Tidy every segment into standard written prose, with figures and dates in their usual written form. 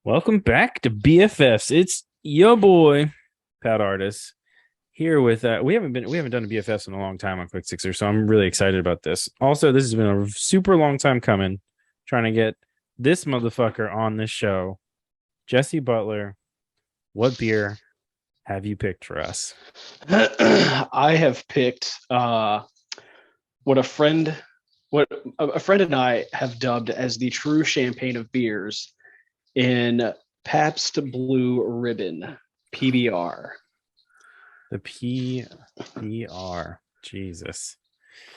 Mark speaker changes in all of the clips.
Speaker 1: Welcome back to BFFs. It's your boy, Pat Artis, here with we haven't done a BFFs in a long time on Quick Sixer, so I'm really excited about this. Also, this has been a super long time coming, trying to get this motherfucker on this show. Jesse Butler, what beer have you picked for us?
Speaker 2: I have picked what a friend and I have dubbed as the true champagne of beers in Pabst Blue Ribbon, PBR.
Speaker 1: The PBR. Jesus.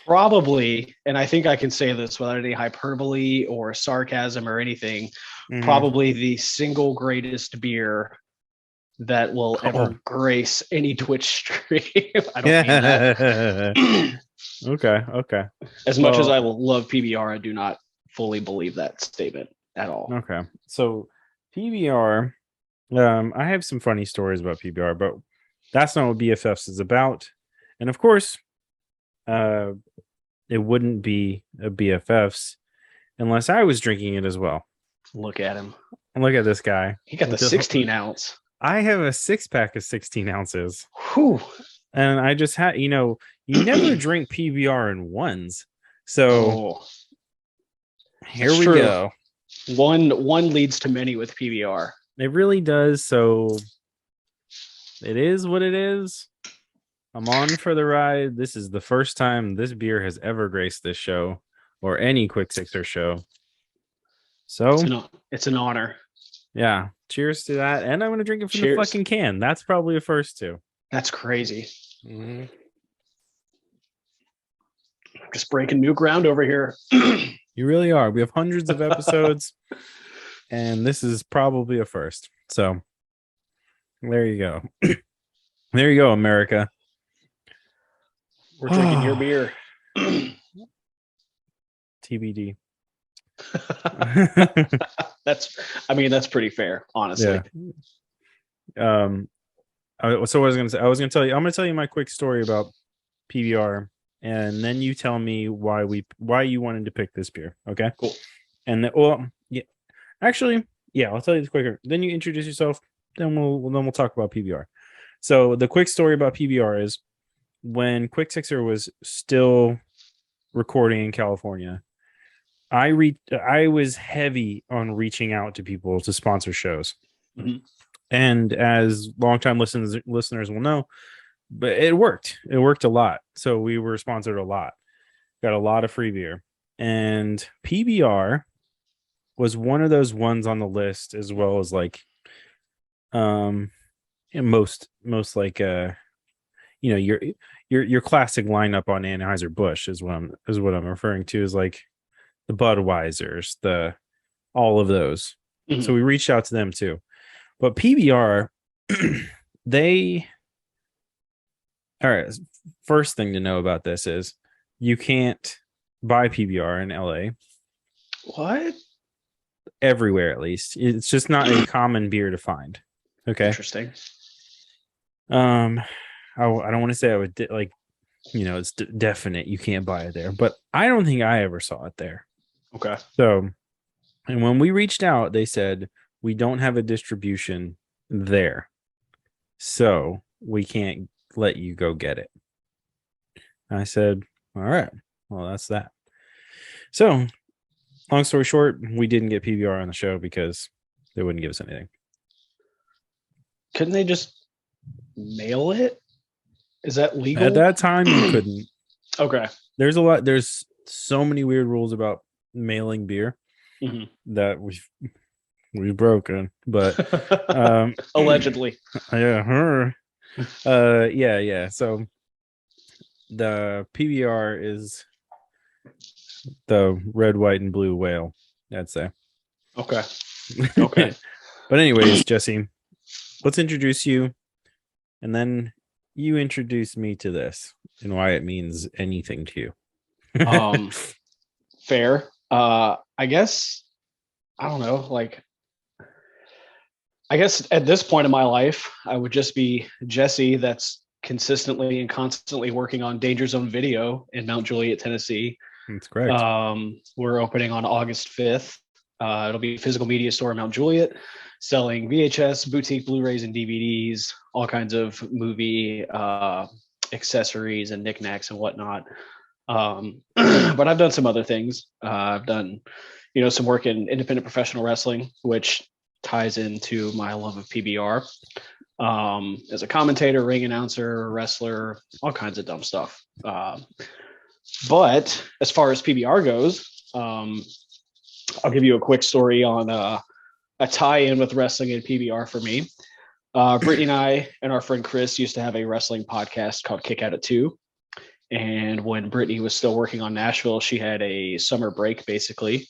Speaker 2: Probably, and I think I can say this without any hyperbole or sarcasm or anything, probably the single greatest beer that will ever grace any Twitch stream. I don't mean that.
Speaker 1: Okay.
Speaker 2: As much as I love PBR, I do not fully believe that statement at all.
Speaker 1: Okay. So PBR, I have some funny stories about PBR, but that's not what BFFs is about. And of course, it wouldn't be a BFFs unless I was drinking it as well.
Speaker 2: Look at him.
Speaker 1: And look at this guy.
Speaker 2: He got the 16 ounce.
Speaker 1: I have a 6-pack of 16 ounces.
Speaker 2: Whew.
Speaker 1: And I just had, you never drink PBR in ones. So here we go.
Speaker 2: One leads to many with PBR.
Speaker 1: It really does. So it is what it is. I'm on for the ride. This is the first time this beer has ever graced this show or any Quick Sixer show. So
Speaker 2: it's an honor.
Speaker 1: Yeah. Cheers to that. And I'm going to drink it from the fucking can. That's probably a first too.
Speaker 2: That's crazy. I'm just breaking new ground over here.
Speaker 1: You really are. We have hundreds of episodes, and this is probably a first. So there you go. There you go, America.
Speaker 2: We're drinking your beer.
Speaker 1: TBD.
Speaker 2: That's pretty fair, honestly.
Speaker 1: Yeah. So I was going to tell you, I'm going to tell you my quick story about PBR. And then you tell me why you wanted to pick this beer. Okay,
Speaker 2: cool.
Speaker 1: And I'll tell you this quicker. Then you introduce yourself. Then we'll talk about PBR. So the quick story about PBR is when Quick Sixer was still recording in California, I was heavy on reaching out to people to sponsor shows, and as longtime listeners will know. But it worked. It worked a lot. So we were sponsored a lot. Got a lot of free beer. And PBR was one of those ones on the list, as well as like most like your classic lineup on Anheuser-Busch is what I'm referring to, is like the Budweisers, all of those. So we reached out to them too. But PBR, all right. First thing to know about this is you can't buy PBR in LA.
Speaker 2: What?
Speaker 1: Everywhere, at least. It's just not a common beer to find. Okay.
Speaker 2: Interesting.
Speaker 1: I don't want to say I would it's definite you can't buy it there, but I don't think I ever saw it there.
Speaker 2: Okay.
Speaker 1: So, and when we reached out, they said we don't have a distribution there, so we can't let you go get it. I said, all right, well, that's that. So long story short, we didn't get PBR on the show because they wouldn't give us anything.
Speaker 2: Couldn't they just mail it? Is that legal?
Speaker 1: At that time, you couldn't.
Speaker 2: Okay.
Speaker 1: There's so many weird rules about mailing beer that we've broken, but
Speaker 2: allegedly.
Speaker 1: Yeah. So the PBR is the red, white, and blue whale, I'd say.
Speaker 2: Okay.
Speaker 1: But anyways, Jesse, let's introduce you, and then you introduce me to this and why it means anything to you.
Speaker 2: Fair. I guess, I don't know, I guess at this point in my life, I would just be Jesse that's consistently and constantly working on Danger Zone video in Mount Juliet, Tennessee.
Speaker 1: That's correct.
Speaker 2: We're opening on August 5th. It'll be a physical media store in Mount Juliet. selling VHS, boutique Blu-rays and DVDs, all kinds of movie accessories and knickknacks and whatnot. But I've done some other things. I've done, some work in independent professional wrestling, which ties into my love of PBR. As a commentator, ring announcer, wrestler, all kinds of dumb stuff. But as far as PBR goes, I'll give you a quick story on a tie-in with wrestling and PBR for me. Brittany and I and our friend Chris used to have a wrestling podcast called Kick Out at 2. And when Brittany was still working on Nashville, she had a summer break basically.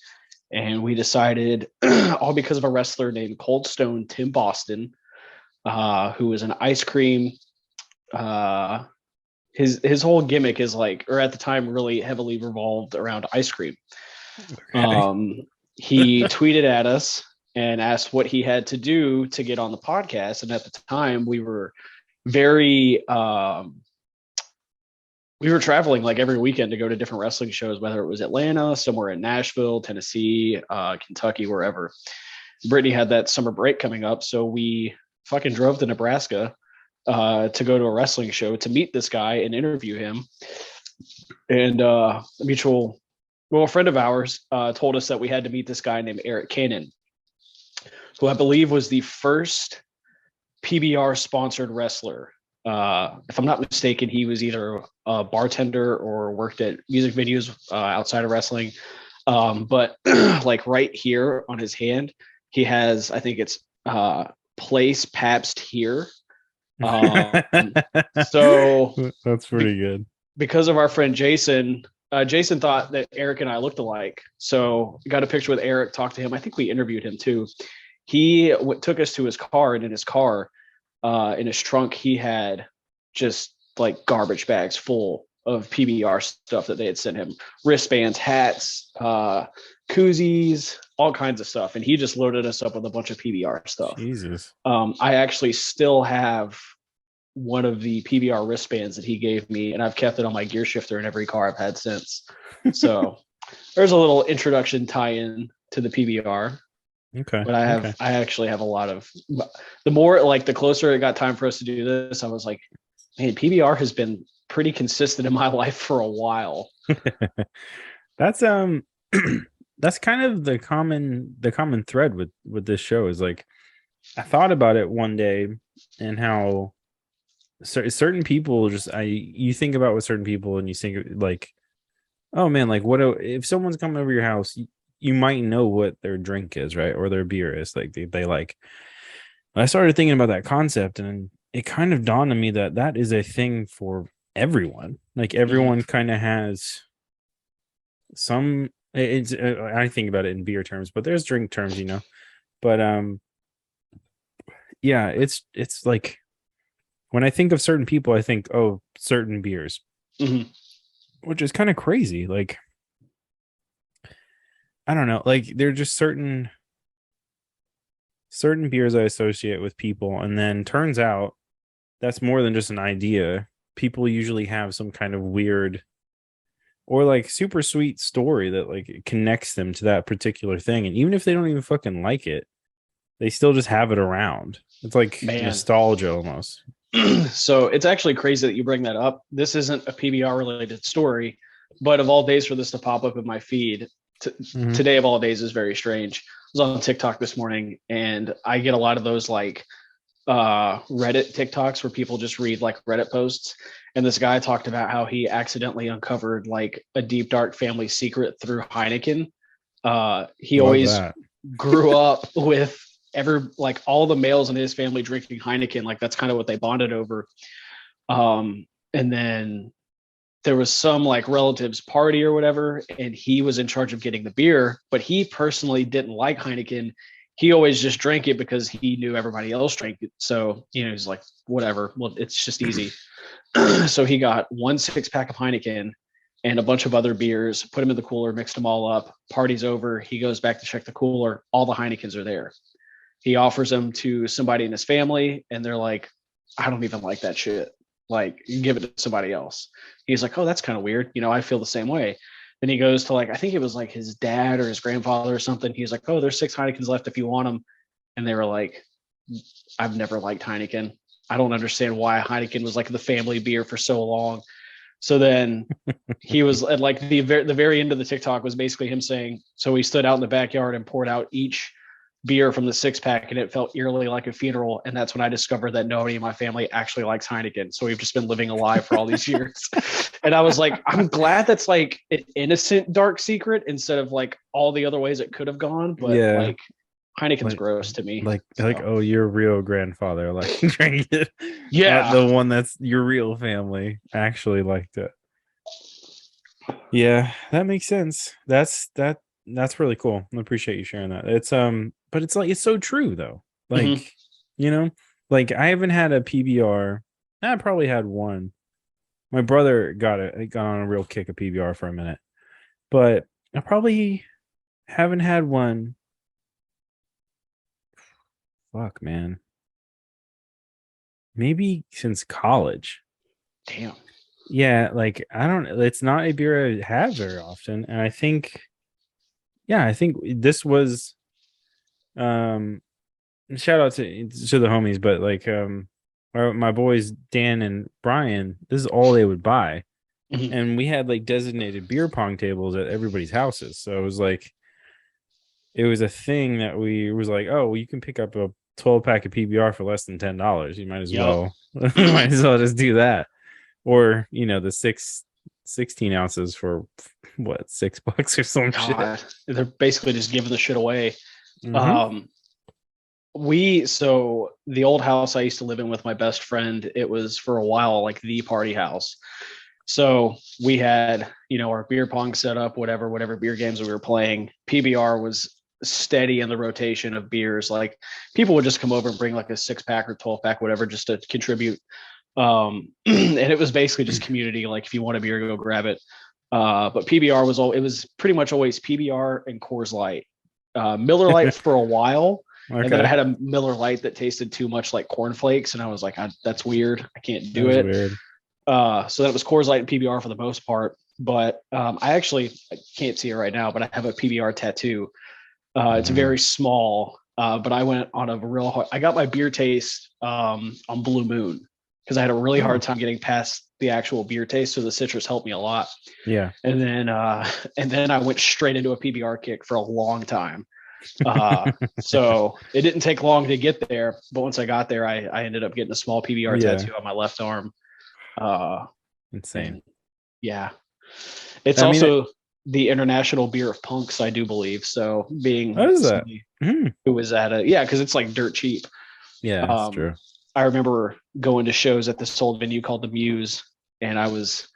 Speaker 2: And we decided, all because of a wrestler named Cold Stone Tim Boston, who was an ice cream. His whole gimmick is or at the time, really heavily revolved around ice cream. Okay. He tweeted at us and asked what he had to do to get on the podcast. And at the time, we were very we were traveling every weekend to go to different wrestling shows, whether it was Atlanta, somewhere in Nashville, Tennessee, Kentucky, wherever. Brittany had that summer break coming up, so we fucking drove to Nebraska to go to a wrestling show to meet this guy and interview him. And a friend of ours told us that we had to meet this guy named Eric Cannon, who I believe was the first PBR sponsored wrestler. If I'm not mistaken, he was either a bartender or worked at music venues outside of wrestling. But right here on his hand, he has, I think it's Place Pabst here. So
Speaker 1: that's pretty good.
Speaker 2: Because of our friend Jason, Jason thought that Eric and I looked alike. So got a picture with Eric, talked to him. I think we interviewed him too. He took us to his car, and in his car, in his trunk, he had just garbage bags full of PBR stuff that they had sent him: wristbands, hats, koozies, all kinds of stuff. And he just loaded us up with a bunch of PBR stuff.
Speaker 1: Jesus.
Speaker 2: I actually still have one of the PBR wristbands that he gave me, and I've kept it on my gear shifter in every car I've had since. So there's a little introduction tie-in to the PBR.
Speaker 1: Okay.
Speaker 2: But I actually have a lot of, the more the closer it got time for us to do this, I was like, man, PBR has been pretty consistent in my life for a while.
Speaker 1: That's that's kind of the common thread with this show is I thought about it one day and how certain people you think about with certain people and you think oh man, what if someone's coming over your house, you might know what their drink is, right? Or their beer is. They I started thinking about that concept, and it kind of dawned on me that is a thing for everyone. Everyone kind of has some, it's I think about it in beer terms, but there's drink terms, but yeah, it's when I think of certain people, I think, oh, certain beers, which is kind of crazy. I don't know, they're just certain beers I associate with people, and then turns out that's more than just an idea. People usually have some kind of weird or super sweet story that connects them to that particular thing, and even if they don't even fucking like it, they still just have it around. It's nostalgia almost.
Speaker 2: So it's actually crazy that you bring that up. This isn't a PBR related story, but of all days for this to pop up in my feed, today of all days is very strange. I was on TikTok this morning, and I get a lot of those Reddit TikToks where people just read Reddit posts. And this guy talked about how he accidentally uncovered a deep, dark family secret through Heineken. He always grew up with all the males in his family drinking Heineken. That's kind of what they bonded over. And then there was some relatives party or whatever, and he was in charge of getting the beer, but he personally didn't like Heineken. He always just drank it because he knew everybody else drank it. So, he's like, whatever. Well, it's just easy. So he got 1 6-pack of Heineken and a bunch of other beers, put them in the cooler, mixed them all up. Party's over. He goes back to check the cooler. All the Heinekens are there. He offers them to somebody in his family, and they're like, I don't even like that shit. Give it to somebody else. He's like, oh, that's kind of weird. I feel the same way. Then he goes to I think it was his dad or his grandfather or something. He's like, oh, there's 6 Heinekens left if you want them. and they were like, I've never liked Heineken. I don't understand why Heineken was like the family beer for so long. So then he was at like the very end of the TikTok was basically him saying, so he stood out in the backyard and poured out each beer from the 6-pack, and it felt eerily like a funeral. And that's when I discovered that nobody in my family actually likes Heineken. So we've just been living a lie for all these years. And I was like, I'm glad that's like an innocent dark secret instead of like all the other ways it could have gone. But like Heineken's gross to me.
Speaker 1: Like, oh, your real grandfather like drank it.
Speaker 2: Yeah.
Speaker 1: Not the one that's your real family actually liked it. Yeah, that makes sense. That's really cool. I appreciate you sharing that. It's but it's like it's so true though. Like, like I haven't had a PBR. I probably had one. My brother got on a real kick of PBR for a minute. But I probably haven't had one. Fuck, man. Maybe since college.
Speaker 2: Damn.
Speaker 1: Yeah, like it's not a beer I have very often. And I think this was shout out to the homies, but like my boys Dan and Brian, this is all they would buy.
Speaker 2: Mm-hmm.
Speaker 1: And we had like designated beer pong tables at everybody's houses. So it was like it was a thing that we was like, oh, well, you can pick up a 12-pack of PBR for less than $10. You might as well just do that. Or, the 16 ounces for what, $6 or some shit.
Speaker 2: They're basically just giving the shit away.
Speaker 1: Mm-hmm.
Speaker 2: So the old house I used to live in with my best friend, it was for a while like the party house. So we had, our beer pong set up, whatever beer games we were playing. PBR was steady in the rotation of beers. Like people would just come over and bring like a 6-pack or 12-pack, whatever, just to contribute. And it was basically just community. Like if you want a beer, go grab it. But PBR was pretty much always PBR and Coors Light. Miller Lite for a while. Okay. And then I had a Miller Lite that tasted too much like cornflakes, and I was like, that's weird. I can't do it. Weird. So that was Coors Light and PBR for the most part. But I can't see it right now, but I have a PBR tattoo. It's very small, but I went on I got my beer taste on Blue Moon because I had a really hard time getting past the actual beer taste. So the citrus helped me a lot.
Speaker 1: Yeah.
Speaker 2: And then I went straight into a PBR kick for a long time. So it didn't take long to get there, but once I got there, I ended up getting a small PBR tattoo on my left arm.
Speaker 1: Insane.
Speaker 2: Yeah. It's also the international beer of punks, I do believe. So being
Speaker 1: what is that?
Speaker 2: Who was at because it's like dirt cheap.
Speaker 1: Yeah, that's true.
Speaker 2: I remember going to shows at this old venue called the Muse, and I was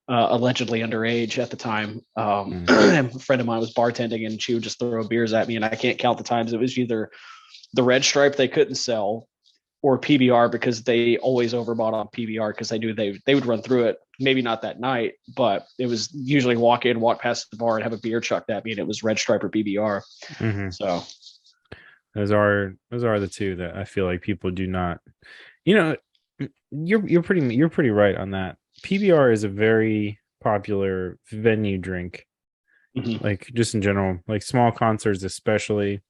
Speaker 2: allegedly underage at the time. A friend of mine was bartending, and she would just throw beers at me, and I can't count the times. It was either the Red Stripe they couldn't sell, or PBR because they always overbought on PBR because they would run through it. Maybe not that night, but it was usually walk past the bar and have a beer chucked at me, and it was Red Stripe or PBR.
Speaker 1: Mm-hmm.
Speaker 2: So
Speaker 1: those are the two that I feel like people do not. You're pretty right on that. PBR is a very popular venue drink, like just in general, like small concerts especially.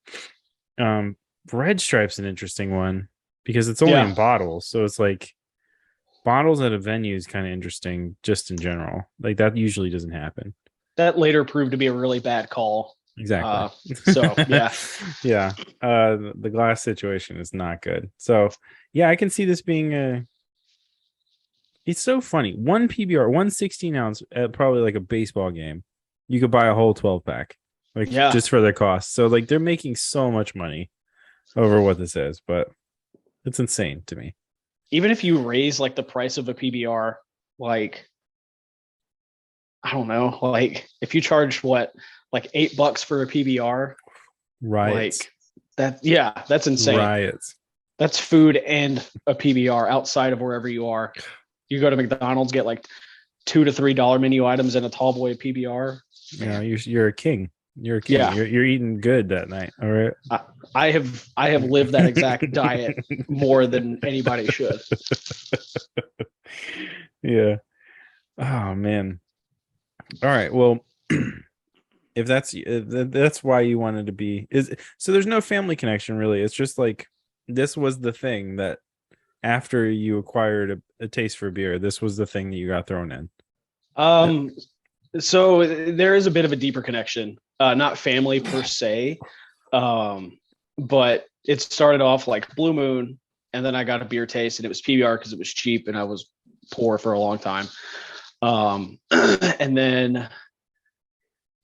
Speaker 1: Red Stripe's an interesting one because it's only in bottles, so it's like bottles at a venue is kind of interesting just in general. Like that usually doesn't happen.
Speaker 2: That later proved to be a really bad call.
Speaker 1: Exactly.
Speaker 2: So yeah.
Speaker 1: Yeah. The glass situation is not good. So yeah, I can see this being it's so funny. One PBR, 1 16-ounce at probably like a baseball game. You could buy a whole 12-pack. Like just for their cost. So like they're making so much money over what this is, but it's insane to me.
Speaker 2: Even if you raise like the price of a PBR, like I don't know, like if you charge like $8 for a PBR,
Speaker 1: right?
Speaker 2: Like that's insane.
Speaker 1: Riots.
Speaker 2: That's food and a PBR outside of wherever you are. You go to McDonald's, get like $2 to $3 menu items and a tall boy PBR.
Speaker 1: Yeah, you're a king. You're a king. Yeah. You're eating good that night. All right.
Speaker 2: I have lived that exact diet more than anybody should.
Speaker 1: Yeah. Oh man. All right. Well, if that's why you wanted to be is so there's no family connection really. It's just like this was the thing that after you acquired a taste for beer, this was the thing that you got thrown in.
Speaker 2: So there is a bit of a deeper connection, not family per se, but it started off like Blue Moon, and then I got a beer taste, and it was PBR because it was cheap, and I was poor for a long time. And then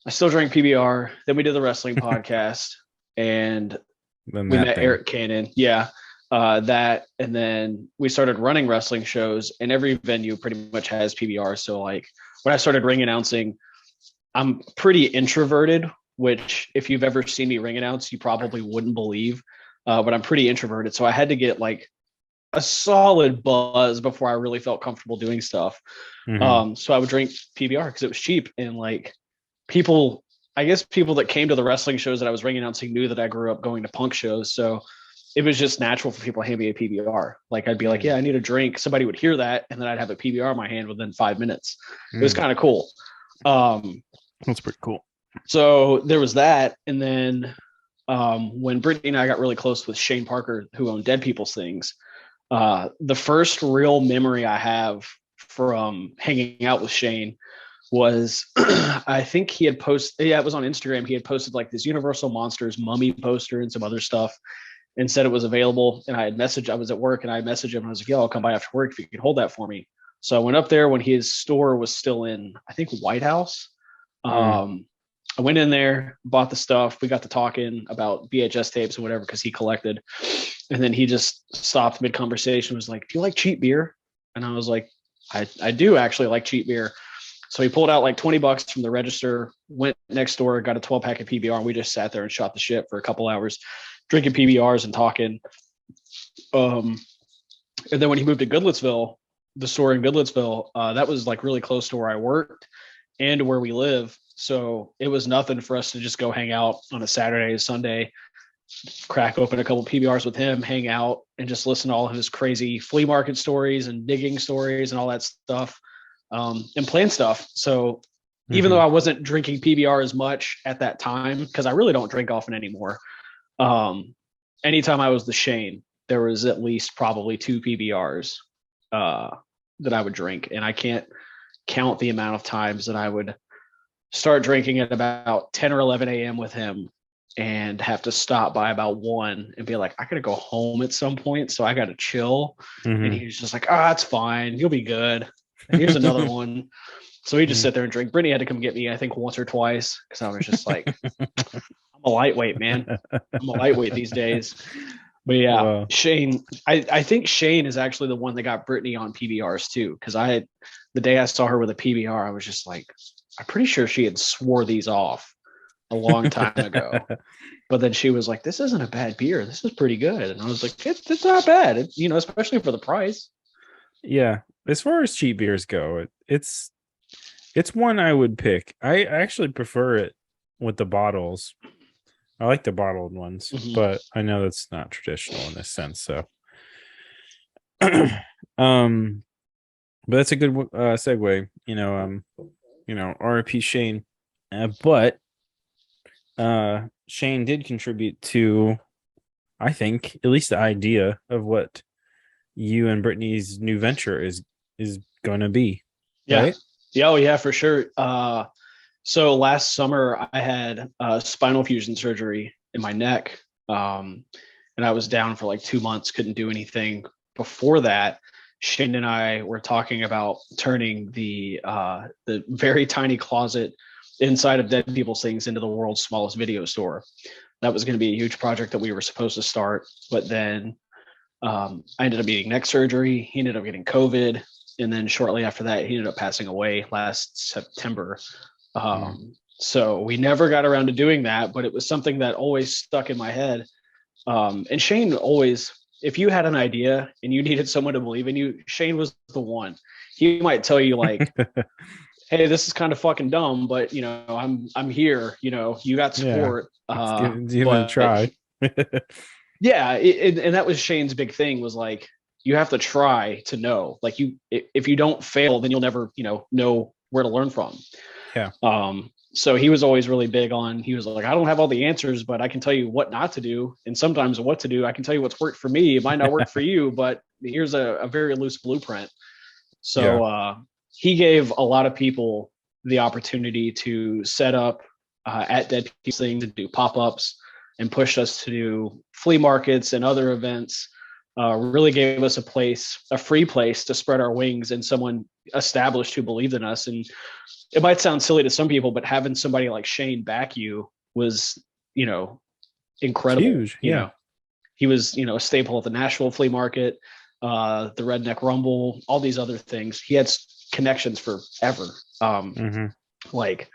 Speaker 2: I still drank PBR. Then we did the wrestling podcast, and we met Eric Cannon. Yeah. That, and then we started running wrestling shows, and every venue pretty much has PBR. So like when I started ring announcing, I'm pretty introverted, which if you've ever seen me ring announce, you probably wouldn't believe, but I'm pretty introverted. So I had to get like a solid buzz before I really felt comfortable doing stuff. So I would drink PBR because it was cheap, and like people that came to the wrestling shows that I was ring announcing knew that I grew up going to punk shows. So it was just natural for people to hand me a PBR. Like I'd be like, yeah, I need a drink. Somebody would hear that, and then I'd have a PBR in my hand within 5 minutes. It was kind of cool.
Speaker 1: That's pretty cool.
Speaker 2: So there was that. And then when Brittany and I got really close with Shane Parker, who owned Dead People's Things, the first real memory I have from hanging out with Shane was I think he had posted, it was on Instagram. He had posted like this Universal Monsters mummy poster and some other stuff, and said it was available. And I was at work, and I messaged him, and I was like, yo, I'll come by after work if you could hold that for me. So I went up there when his store was still in, I think, White House. I went in there, bought the stuff. We got to talking about VHS tapes and whatever, because he collected. And then he just stopped mid-conversation, was like, do you like cheap beer? And I was like, I do actually like cheap beer. So he pulled out like $20 from the register, went next door, got a 12-pack of PBR, and we just sat there and shot the shit for a couple hours, drinking PBRs and talking. And then when he moved to Goodlettsville, the store in Goodlettsville, that was like really close to where I worked and where we live. So it was nothing for us to just go hang out on a Saturday, Sunday, crack open a couple PBRs with him, hang out, and just listen to all of his crazy flea market stories and digging stories and all that stuff, and plan stuff. So even though I wasn't drinking PBR as much at that time, because I really don't drink often anymore, anytime I was the Shane, there was at least probably 2 PBRs that I would drink. And I can't count the amount of times that I would start drinking at about 10 or 11 a.m. with him and have to stop by about 1 and be like, I gotta go home at some point, so I gotta chill. And he was just like, that's fine, you'll be good. And here's another one. So we just sit there and drink. Brittany had to come get me, I think, once or twice, because I was just like, I'm a lightweight, man. I'm a lightweight these days. But yeah, wow. Shane, I think Shane is actually the one that got Brittany on PBRs too. Because the day I saw her with a PBR, I was just like, I'm pretty sure she had swore these off a long time ago. But then she was like, this isn't a bad beer. This is pretty good. And I was like, it's not bad. Especially for the price.
Speaker 1: Yeah. As far as cheap beers go, it's one I would pick. I actually prefer it with the bottles. I like the bottled ones, but I know that's not traditional in this sense. So, but that's a good segue. RIP Shane, but Shane did contribute to, I think, at least the idea of what you and Brittany's new venture is going to be.
Speaker 2: Yeah.
Speaker 1: Right?
Speaker 2: Yeah. Oh, yeah, for sure. So last summer I had spinal fusion surgery in my neck. And I was down for like 2 months, couldn't do anything. Before that, Shane and I were talking about turning the very tiny closet inside of Dead People's Things into the world's smallest video store. That was going to be a huge project that we were supposed to start. But then I ended up getting neck surgery. He ended up getting COVID. And then shortly after that, he ended up passing away last September. So we never got around to doing that, but it was something that always stuck in my head. And Shane always, if you had an idea and you needed someone to believe in you, Shane was the one. He might tell you like, hey, this is kind of fucking dumb, but I'm here, you got support.
Speaker 1: Give it a try.
Speaker 2: Yeah. And that was Shane's big thing, was like, you have to try to know, like if you don't fail, then you'll never, know where to learn from.
Speaker 1: Yeah.
Speaker 2: So he was always really big on, he was like, I don't have all the answers, but I can tell you what not to do. And sometimes what to do. I can tell you what's worked for me. It might not work for you, but here's a very loose blueprint. So he gave a lot of people the opportunity to set up at Dead People's Thing, to do pop-ups, and pushed us to do flea markets and other events. Really gave us a free place to spread our wings, and someone established who believed in us. And it might sound silly to some people, but having somebody like Shane back you was, incredible.
Speaker 1: It's huge. Yeah.
Speaker 2: He was, a staple at the Nashville flea market, the Redneck Rumble, all these other things. He had connections forever. Like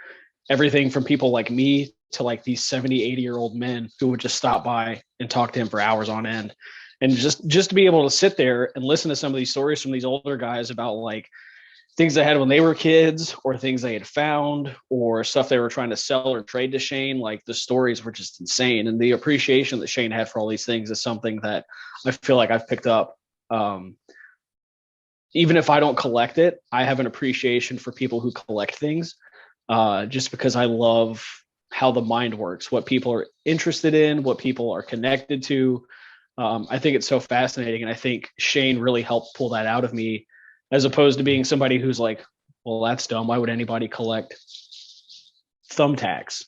Speaker 2: everything from people like me to like these 70, 80-year-old men who would just stop by and talk to him for hours on end. And just to be able to sit there and listen to some of these stories from these older guys about like things they had when they were kids, or things they had found, or stuff they were trying to sell or trade to Shane, like the stories were just insane. And the appreciation that Shane had for all these things is something that I feel like I've picked up. Even if I don't collect it, I have an appreciation for people who collect things, just because I love how the mind works, what people are interested in, what people are connected to. I think it's so fascinating. And I think Shane really helped pull that out of me, as opposed to being somebody who's like, well, that's dumb. Why would anybody collect thumbtacks?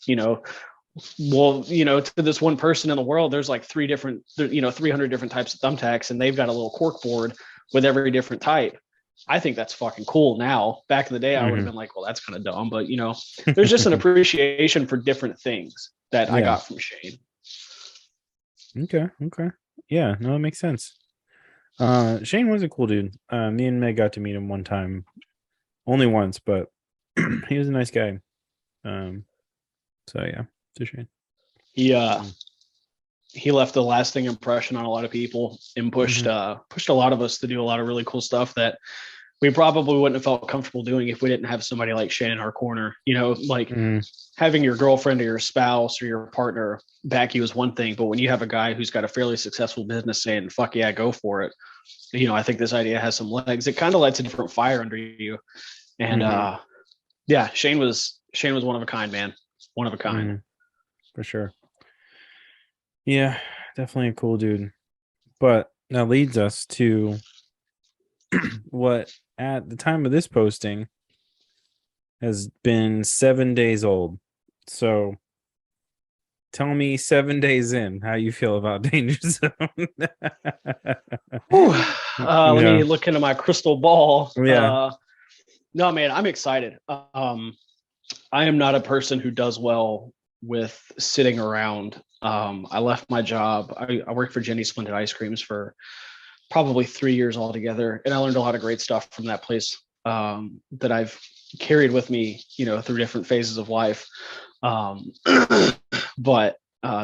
Speaker 2: Well, to this one person in the world, there's like 300 different types of thumbtacks, and they've got a little cork board with every different type. I think that's fucking cool now. Back in the day, I would have been like, well, that's kind of dumb. But, there's just an appreciation for different things that I got from Shane.
Speaker 1: Okay. Yeah, no, it makes sense. Shane was a cool dude. Me and Meg got to meet him one time, only once, but he was a nice guy. So yeah, it's a shame.
Speaker 2: He left a lasting impression on a lot of people, and pushed a lot of us to do a lot of really cool stuff that we probably wouldn't have felt comfortable doing if we didn't have somebody like Shane in our corner. Having your girlfriend or your spouse or your partner back you is one thing, but when you have a guy who's got a fairly successful business saying, fuck yeah, go for it. I think this idea has some legs. It kind of lights a different fire under you. And Shane was one of a kind, man. One of a kind.
Speaker 1: For sure. Yeah, definitely a cool dude. But that leads us to what at the time of this posting has been 7 days old. So tell me 7 days in how you feel about Danger Zone.
Speaker 2: Let me look into my crystal ball.
Speaker 1: Yeah.
Speaker 2: No, man, I'm excited. I am not a person who does well with sitting around. I left my job. I worked for Jenny's Splendid Ice Creams for probably 3 years altogether, and I learned a lot of great stuff from that place that I've carried with me, through different phases of life. But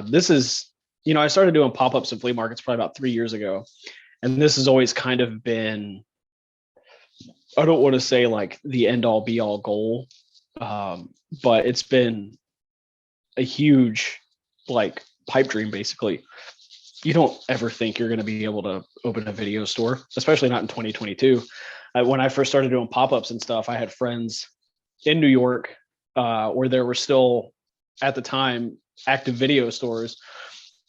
Speaker 2: this is, I started doing pop-ups and flea markets probably about 3 years ago, and this has always kind of been, I don't want to say like the end all be all goal, but it's been a huge like pipe dream. Basically, you don't ever think you're going to be able to open a video store, especially not in 2022. When I first started doing pop-ups and stuff, I had friends in New York where there were still at the time active video stores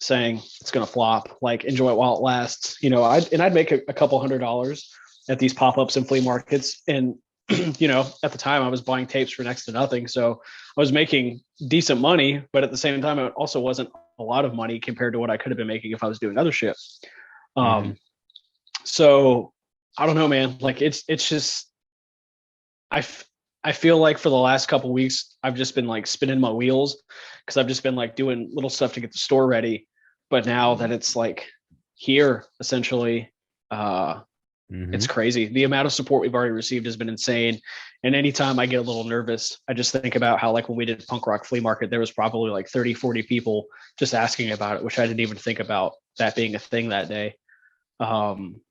Speaker 2: saying it's going to flop, like enjoy it while it lasts. I'd make a couple $100 at these pop-ups and flea markets. And, at the time I was buying tapes for next to nothing. So I was making decent money, but at the same time, it also wasn't a lot of money compared to what I could have been making if I was doing other shit. So I don't know, man. Like it's just, I feel like for the last couple of weeks, I've just been like spinning my wheels because I've just been like doing little stuff to get the store ready. But now that it's like here, essentially, it's crazy. The amount of support we've already received has been insane. And anytime I get a little nervous, I just think about how like when we did Punk Rock Flea Market, there was probably like 30, 40 people just asking about it, which I didn't even think about that being a thing that day. I'm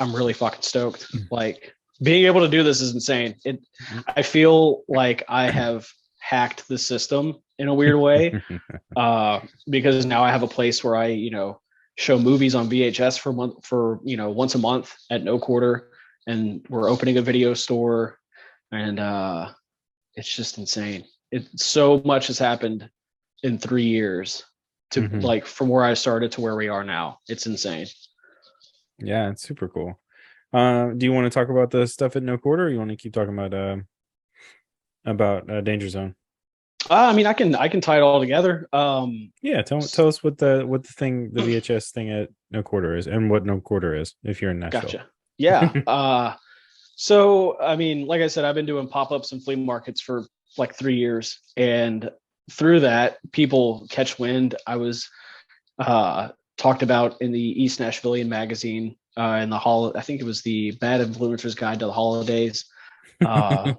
Speaker 2: really fucking stoked. Like being able to do this is insane. I feel like I have hacked the system in a weird way because now I have a place where I, show movies on VHS for once a month at no quarter, and we're opening a video store, and it's just insane. So much has happened in 3 years to like from where I started to where we are now. It's insane.
Speaker 1: Yeah, it's super cool. Do you want to talk about the stuff at No Quarter, or you want to keep talking about Danger Zone?
Speaker 2: I mean, I can tie it all together.
Speaker 1: Yeah, tell us what the VHS thing at No Quarter is, and what No Quarter is if you're in Nashville.
Speaker 2: Gotcha. Yeah. So I mean, like I said, I've been doing pop-ups and flea markets for like 3 years, and through that, people catch wind. I was talked about in the East Nashvilleian magazine in the I think it was the Bad Influencers Guide to the Holidays,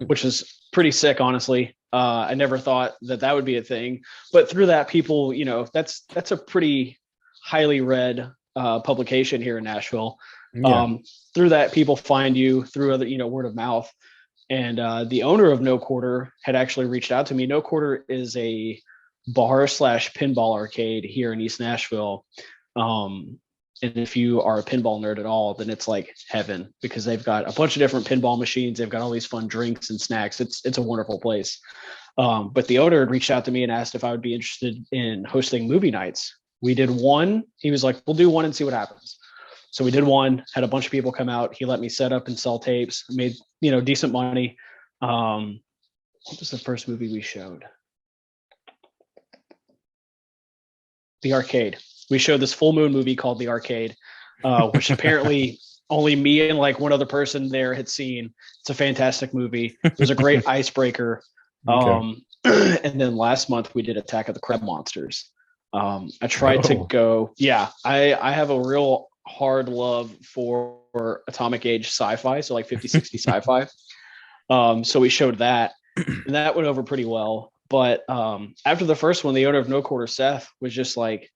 Speaker 2: which is pretty sick, honestly. I never thought that would be a thing, but through that, people, that's a pretty highly read publication here in Nashville.
Speaker 1: Yeah.
Speaker 2: Through that, people find you through other, word of mouth. And the owner of No Quarter had actually reached out to me. No Quarter is a bar/pinball arcade here in East Nashville. And if you are a pinball nerd at all, then it's like heaven, because they've got a bunch of different pinball machines. They've got all these fun drinks and snacks. It's a wonderful place. But the owner had reached out to me and asked if I would be interested in hosting movie nights. We did one. He was like, we'll do one and see what happens. So we did one, had a bunch of people come out. He let me set up and sell tapes, made, decent money. What was the first movie we showed? The Arcade. We showed this full moon movie called The Arcade, which apparently only me and like one other person there had seen. It's a fantastic movie. It was a great icebreaker. Okay. And then last month we did Attack of the Crab Monsters. I tried to go. Yeah, I have a real hard love for atomic age sci-fi, so like 50, 60 sci-fi. So we showed that, and that went over pretty well. But after the first one, the owner of No Quarter, Seth, was just like,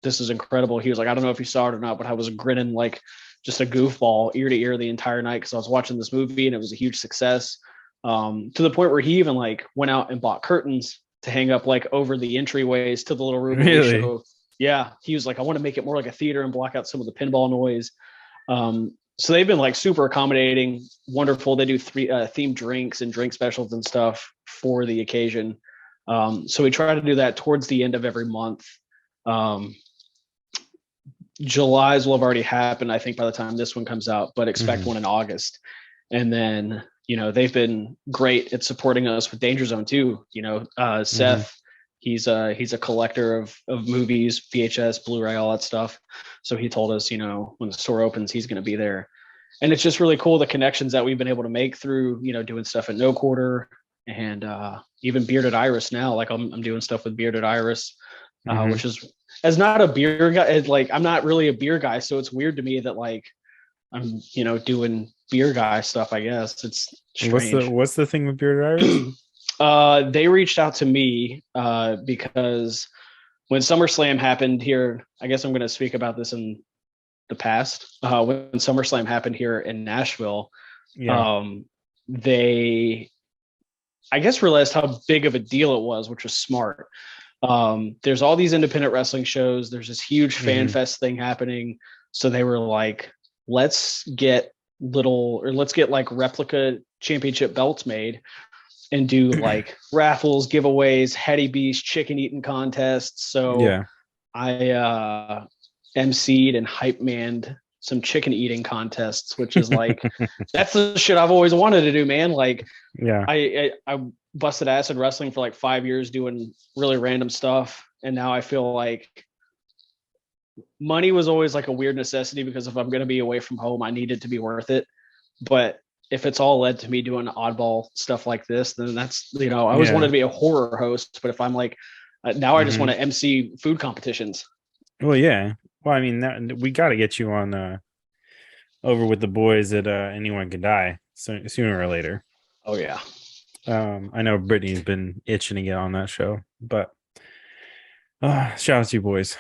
Speaker 2: this is incredible. He was like, I don't know if you saw it or not, but I was grinning like just a goofball ear to ear the entire night, because I was watching this movie and it was a huge success, to the point where he even like went out and bought curtains to hang up like over the entryways to the little room.
Speaker 1: Really?
Speaker 2: Show. Yeah, he was like, I want to make it more like a theater and block out some of the pinball noise. So they've been like super accommodating, wonderful. They do themed drinks and drink specials and stuff for the occasion. So we try to do that towards the end of every month. July's will have already happened, I think, by the time this one comes out, but expect one in August. And then, they've been great at supporting us with Danger Zone too. Seth, he's a collector of movies, VHS, Blu-ray, all that stuff. So he told us, when the store opens, he's going to be there. And it's just really cool, the connections that we've been able to make through, doing stuff at No Quarter, and even Bearded Iris now. Like I'm doing stuff with Bearded Iris, which is, as not a beer guy, like I'm not really a beer guy, so it's weird to me that like I'm, doing beer guy stuff. I guess it's strange.
Speaker 1: What's the thing with Bearded Iris?
Speaker 2: They reached out to me because when SummerSlam happened here, I guess I'm going to speak about this in the past. When SummerSlam happened here in Nashville, they, I guess, realized how big of a deal it was, which was smart. There's all these independent wrestling shows. There's this huge fan fest thing happening. So they were like, let's get like replica championship belts made and do like raffles, giveaways, Hetty Beast, chicken eating contests. So I emceed and hype manned some chicken eating contests, which is like, that's the shit I've always wanted to do, man. Like, I busted ass in wrestling for like 5 years doing really random stuff. And now I feel like money was always like a weird necessity, because if I'm going to be away from home, I need it to be worth it. But if it's all led to me doing oddball stuff like this, then that's, I always wanted to be a horror host, but if I'm like, now I just want to MC food competitions.
Speaker 1: Well, yeah. Well, I mean, we got to get you on over with the boys at Anyone Can Die sooner or later.
Speaker 2: Oh yeah.
Speaker 1: I know Brittany's been itching to get on that show, but shout out to you boys.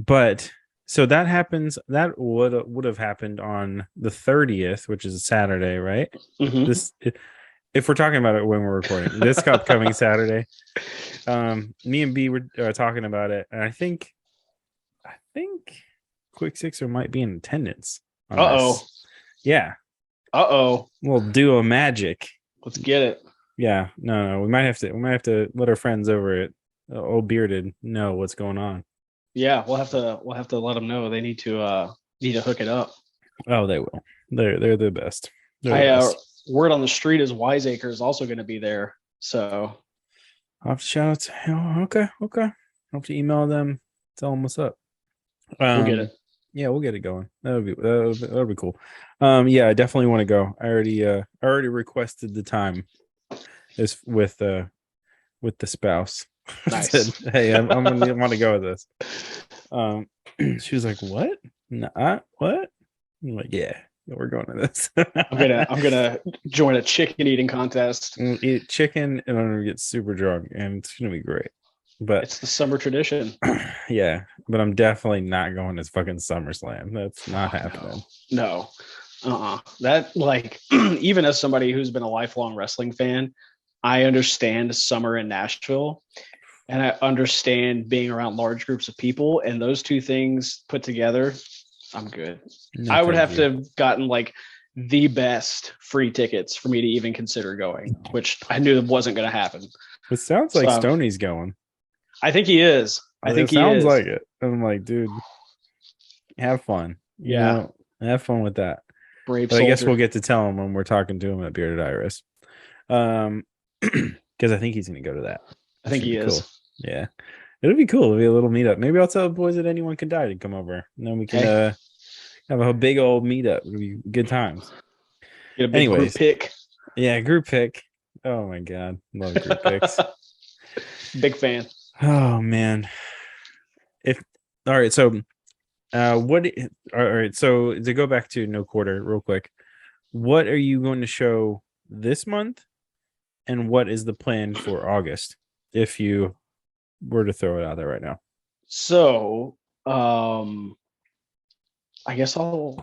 Speaker 1: But so that happens. That would have happened on the 30th, which is a Saturday, right? This, if we're talking about it when we're recording, this upcoming Saturday. Me and B were talking about it, and I think Quick Sixer might be in attendance.
Speaker 2: Uh-oh.
Speaker 1: Yeah.
Speaker 2: Uh-oh.
Speaker 1: We'll do a magic.
Speaker 2: Let's get it.
Speaker 1: Yeah, no, we might have to let our friends over at Old Bearded know what's going on.
Speaker 2: Yeah, we'll have to let them know. They need to hook it up.
Speaker 1: Oh, they will. They're the best. They're the
Speaker 2: I
Speaker 1: best.
Speaker 2: word on the street is Wiseacre is also going to be there. So
Speaker 1: I'll have to shout out to, oh, okay. I'll have to email them, tell them what's up.
Speaker 2: we'll get it.
Speaker 1: Yeah, we'll get it going. That'll be cool. Yeah, I definitely want to go. I already requested the time is with the spouse. Said,
Speaker 2: Nice.
Speaker 1: hey, I'm gonna want to go with this. She was like, what? Nah, what? I'm like, yeah, we're going to this.
Speaker 2: I'm gonna join a chicken eating contest.
Speaker 1: Eat chicken and I'm gonna get super drunk and it's gonna be great. But
Speaker 2: It's the summer tradition.
Speaker 1: yeah, but I'm definitely not going to fucking SummerSlam. That's not happening.
Speaker 2: No. That like even as somebody who's been a lifelong wrestling fan, I understand summer in Nashville and I understand being around large groups of people, and those two things put together, I'm good.
Speaker 1: No,
Speaker 2: I would
Speaker 1: thank
Speaker 2: have
Speaker 1: you.
Speaker 2: to have gotten like the best free tickets for me to even consider going, which I knew wasn't going to happen.
Speaker 1: It sounds like
Speaker 2: So
Speaker 1: Stoney's going.
Speaker 2: I think he is. I think
Speaker 1: It
Speaker 2: he
Speaker 1: sounds
Speaker 2: is.
Speaker 1: like it. I'm like, dude, have fun.
Speaker 2: Yeah.
Speaker 1: Have fun with that.
Speaker 2: Brave
Speaker 1: But I guess we'll
Speaker 2: soldier.
Speaker 1: get to tell him when we're talking to him at Bearded Iris. Because I think he's gonna go to that.
Speaker 2: I
Speaker 1: It
Speaker 2: think
Speaker 1: should
Speaker 2: he
Speaker 1: be
Speaker 2: is.
Speaker 1: cool. Yeah. It'll be cool. It'll be a little meetup. Maybe I'll tell the boys that anyone can die to come over. And then we can
Speaker 2: Hey,
Speaker 1: have a big old meetup. It'll be good times.
Speaker 2: get a big group
Speaker 1: Anyways,
Speaker 2: pick.
Speaker 1: yeah, group pick. Oh my god. Love group picks.
Speaker 2: Big fan.
Speaker 1: Oh man. If all right, so what all right, so to go back to no quarter real quick, what are you going to show this month and what is the plan for August if you were to throw it out there right now?
Speaker 2: So, I guess I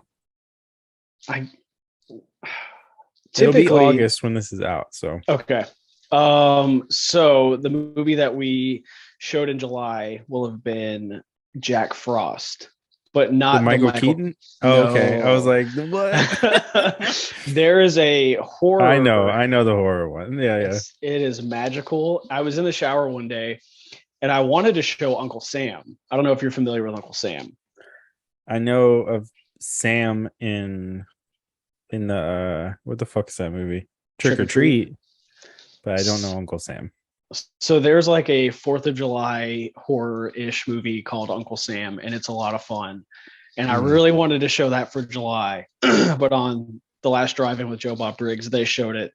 Speaker 1: It'll be
Speaker 2: typically,
Speaker 1: August when this is out, so
Speaker 2: okay. So the movie that we showed in July will have been Jack Frost, but
Speaker 1: with
Speaker 2: not the
Speaker 1: Michael
Speaker 2: Michael.
Speaker 1: Keaton. Oh, okay, I was
Speaker 2: No.
Speaker 1: like, what?
Speaker 2: There is a horror.
Speaker 1: I know the horror one. Yeah, yeah.
Speaker 2: It is magical. I was in the shower one day and I wanted to show Uncle Sam. I don't know if you're familiar with Uncle Sam.
Speaker 1: I know of Sam in the what the fuck is that movie? Trick
Speaker 2: Trick
Speaker 1: or
Speaker 2: or Treat.
Speaker 1: Treat, but I don't know Uncle Sam.
Speaker 2: So there's like a 4th of July horror-ish movie called Uncle Sam, and it's a lot of fun. And I really wanted to show that for July, but on the last drive-in with Joe Bob Briggs, they showed it.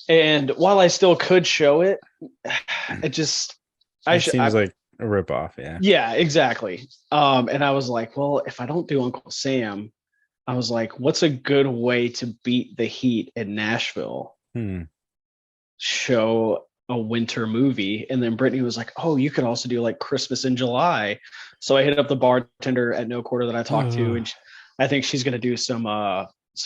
Speaker 2: And while I still could show it, it just
Speaker 1: It seems like a ripoff, yeah.
Speaker 2: yeah, exactly. And I was like, well, if I don't do Uncle Sam, I was like, what's a good way to beat the heat in Nashville? Show a winter movie. And then Brittany was like, oh, you could also do like Christmas in July. So I hit up the bartender at No Quarter that I talked to, and I think she's gonna do some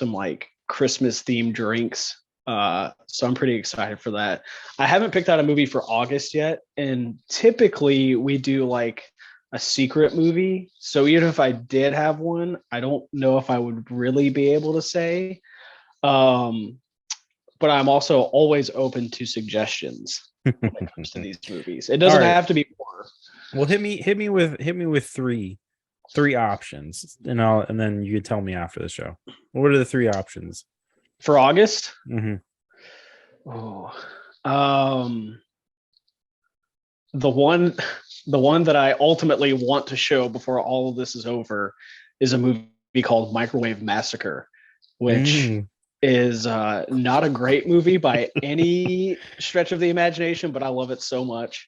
Speaker 2: like Christmas themed drinks. So I'm pretty excited for that. I haven't picked out a movie for August yet, and typically we do like a secret movie. So even if I did have one, I don't know if I would really be able to say. But I'm also always open to suggestions when it comes to these movies. It doesn't have to be horror.
Speaker 1: Well, hit me with three options, and then you could tell me after the show. What are the three options
Speaker 2: For August?
Speaker 1: Mm-hmm.
Speaker 2: Oh, the one that I ultimately want to show before all of this is over is a movie called Microwave Massacre, which is not a great movie by any stretch of the imagination, but I love it so much.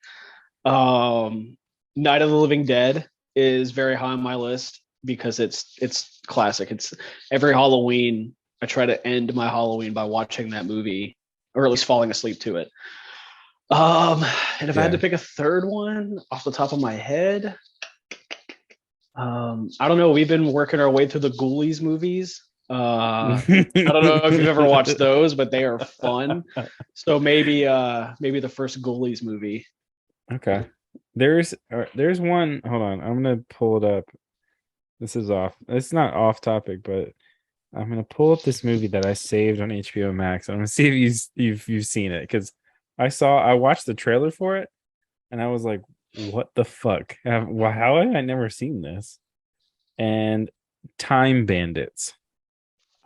Speaker 2: Night of the Living Dead is very high on my list because it's classic. It's every Halloween I try to end my Halloween by watching that movie, or at least falling asleep to it. And if I had to pick a third one off the top of my head, I don't know. We've been working our way through the Ghoulies movies. I don't know if you've ever watched those, but they are fun. So maybe the first Ghoulies movie.
Speaker 1: Okay. There's one. Hold on, I'm gonna pull it up. This is off. It's not off topic, but I'm gonna pull up this movie that I saved on HBO Max. I'm gonna see if you've seen it because I watched the trailer for it and I was like, what the fuck? How have I never seen this? And Time Bandits.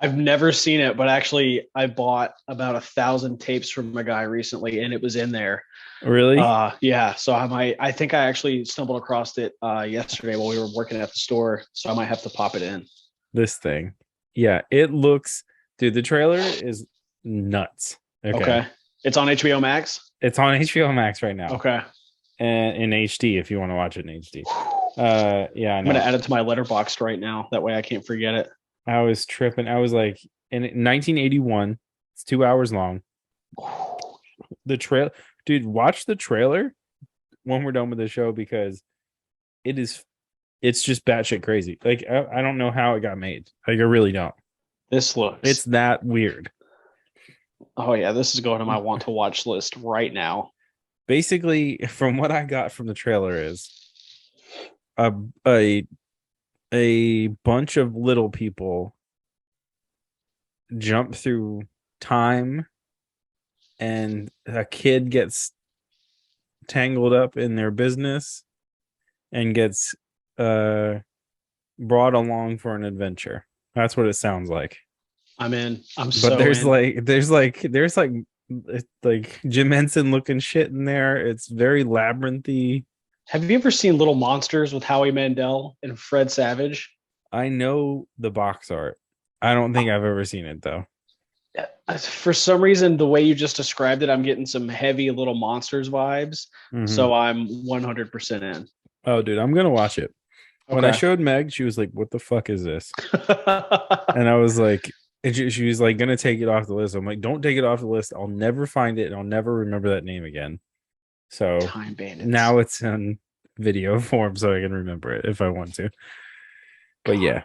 Speaker 2: I've never seen it, but actually, I bought about 1,000 tapes from a guy recently, and it was in there.
Speaker 1: Really?
Speaker 2: Yeah. So I think I actually stumbled across it yesterday while we were working at the store. So I might have to pop it in.
Speaker 1: This thing. Yeah, it looks, dude, the trailer is nuts.
Speaker 2: Okay. It's on HBO Max.
Speaker 1: It's on HBO Max right now.
Speaker 2: Okay.
Speaker 1: And in HD if you want to watch it in HD. Yeah,
Speaker 2: I'm gonna add it to my letterboxd right now. That way I can't forget it.
Speaker 1: I was tripping. I was like, in 1981, it's 2 hours long. The trail, dude, watch the trailer when we're done with the show because it's just batshit crazy. Like, I don't know how it got made. Like, I really don't. It's that weird.
Speaker 2: Oh yeah, this is going to my want to watch list right now.
Speaker 1: Basically, from what I got from the trailer is a bunch of little people jump through time and a kid gets tangled up in their business and gets brought along for an adventure. That's what it sounds like.
Speaker 2: I'm in.
Speaker 1: But there's Jim Henson looking shit in there. It's very labyrinthy.
Speaker 2: Have you ever seen Little Monsters with Howie Mandel and Fred Savage?
Speaker 1: I know the box art. I don't think I've ever seen it though.
Speaker 2: For some reason, the way you just described it, I'm getting some heavy Little Monsters vibes. Mm-hmm. So I'm 100% in.
Speaker 1: Oh, dude, I'm gonna watch it. Okay. When I showed Meg, she was like, "What the fuck is this?" And I was like, and she was like, "Gonna take it off the list." I'm like, "Don't take it off the list. I'll never find it, and I'll never remember that name again." So
Speaker 2: Time Bandits.
Speaker 1: Now it's in video form, so I can remember it if I want to. But yeah,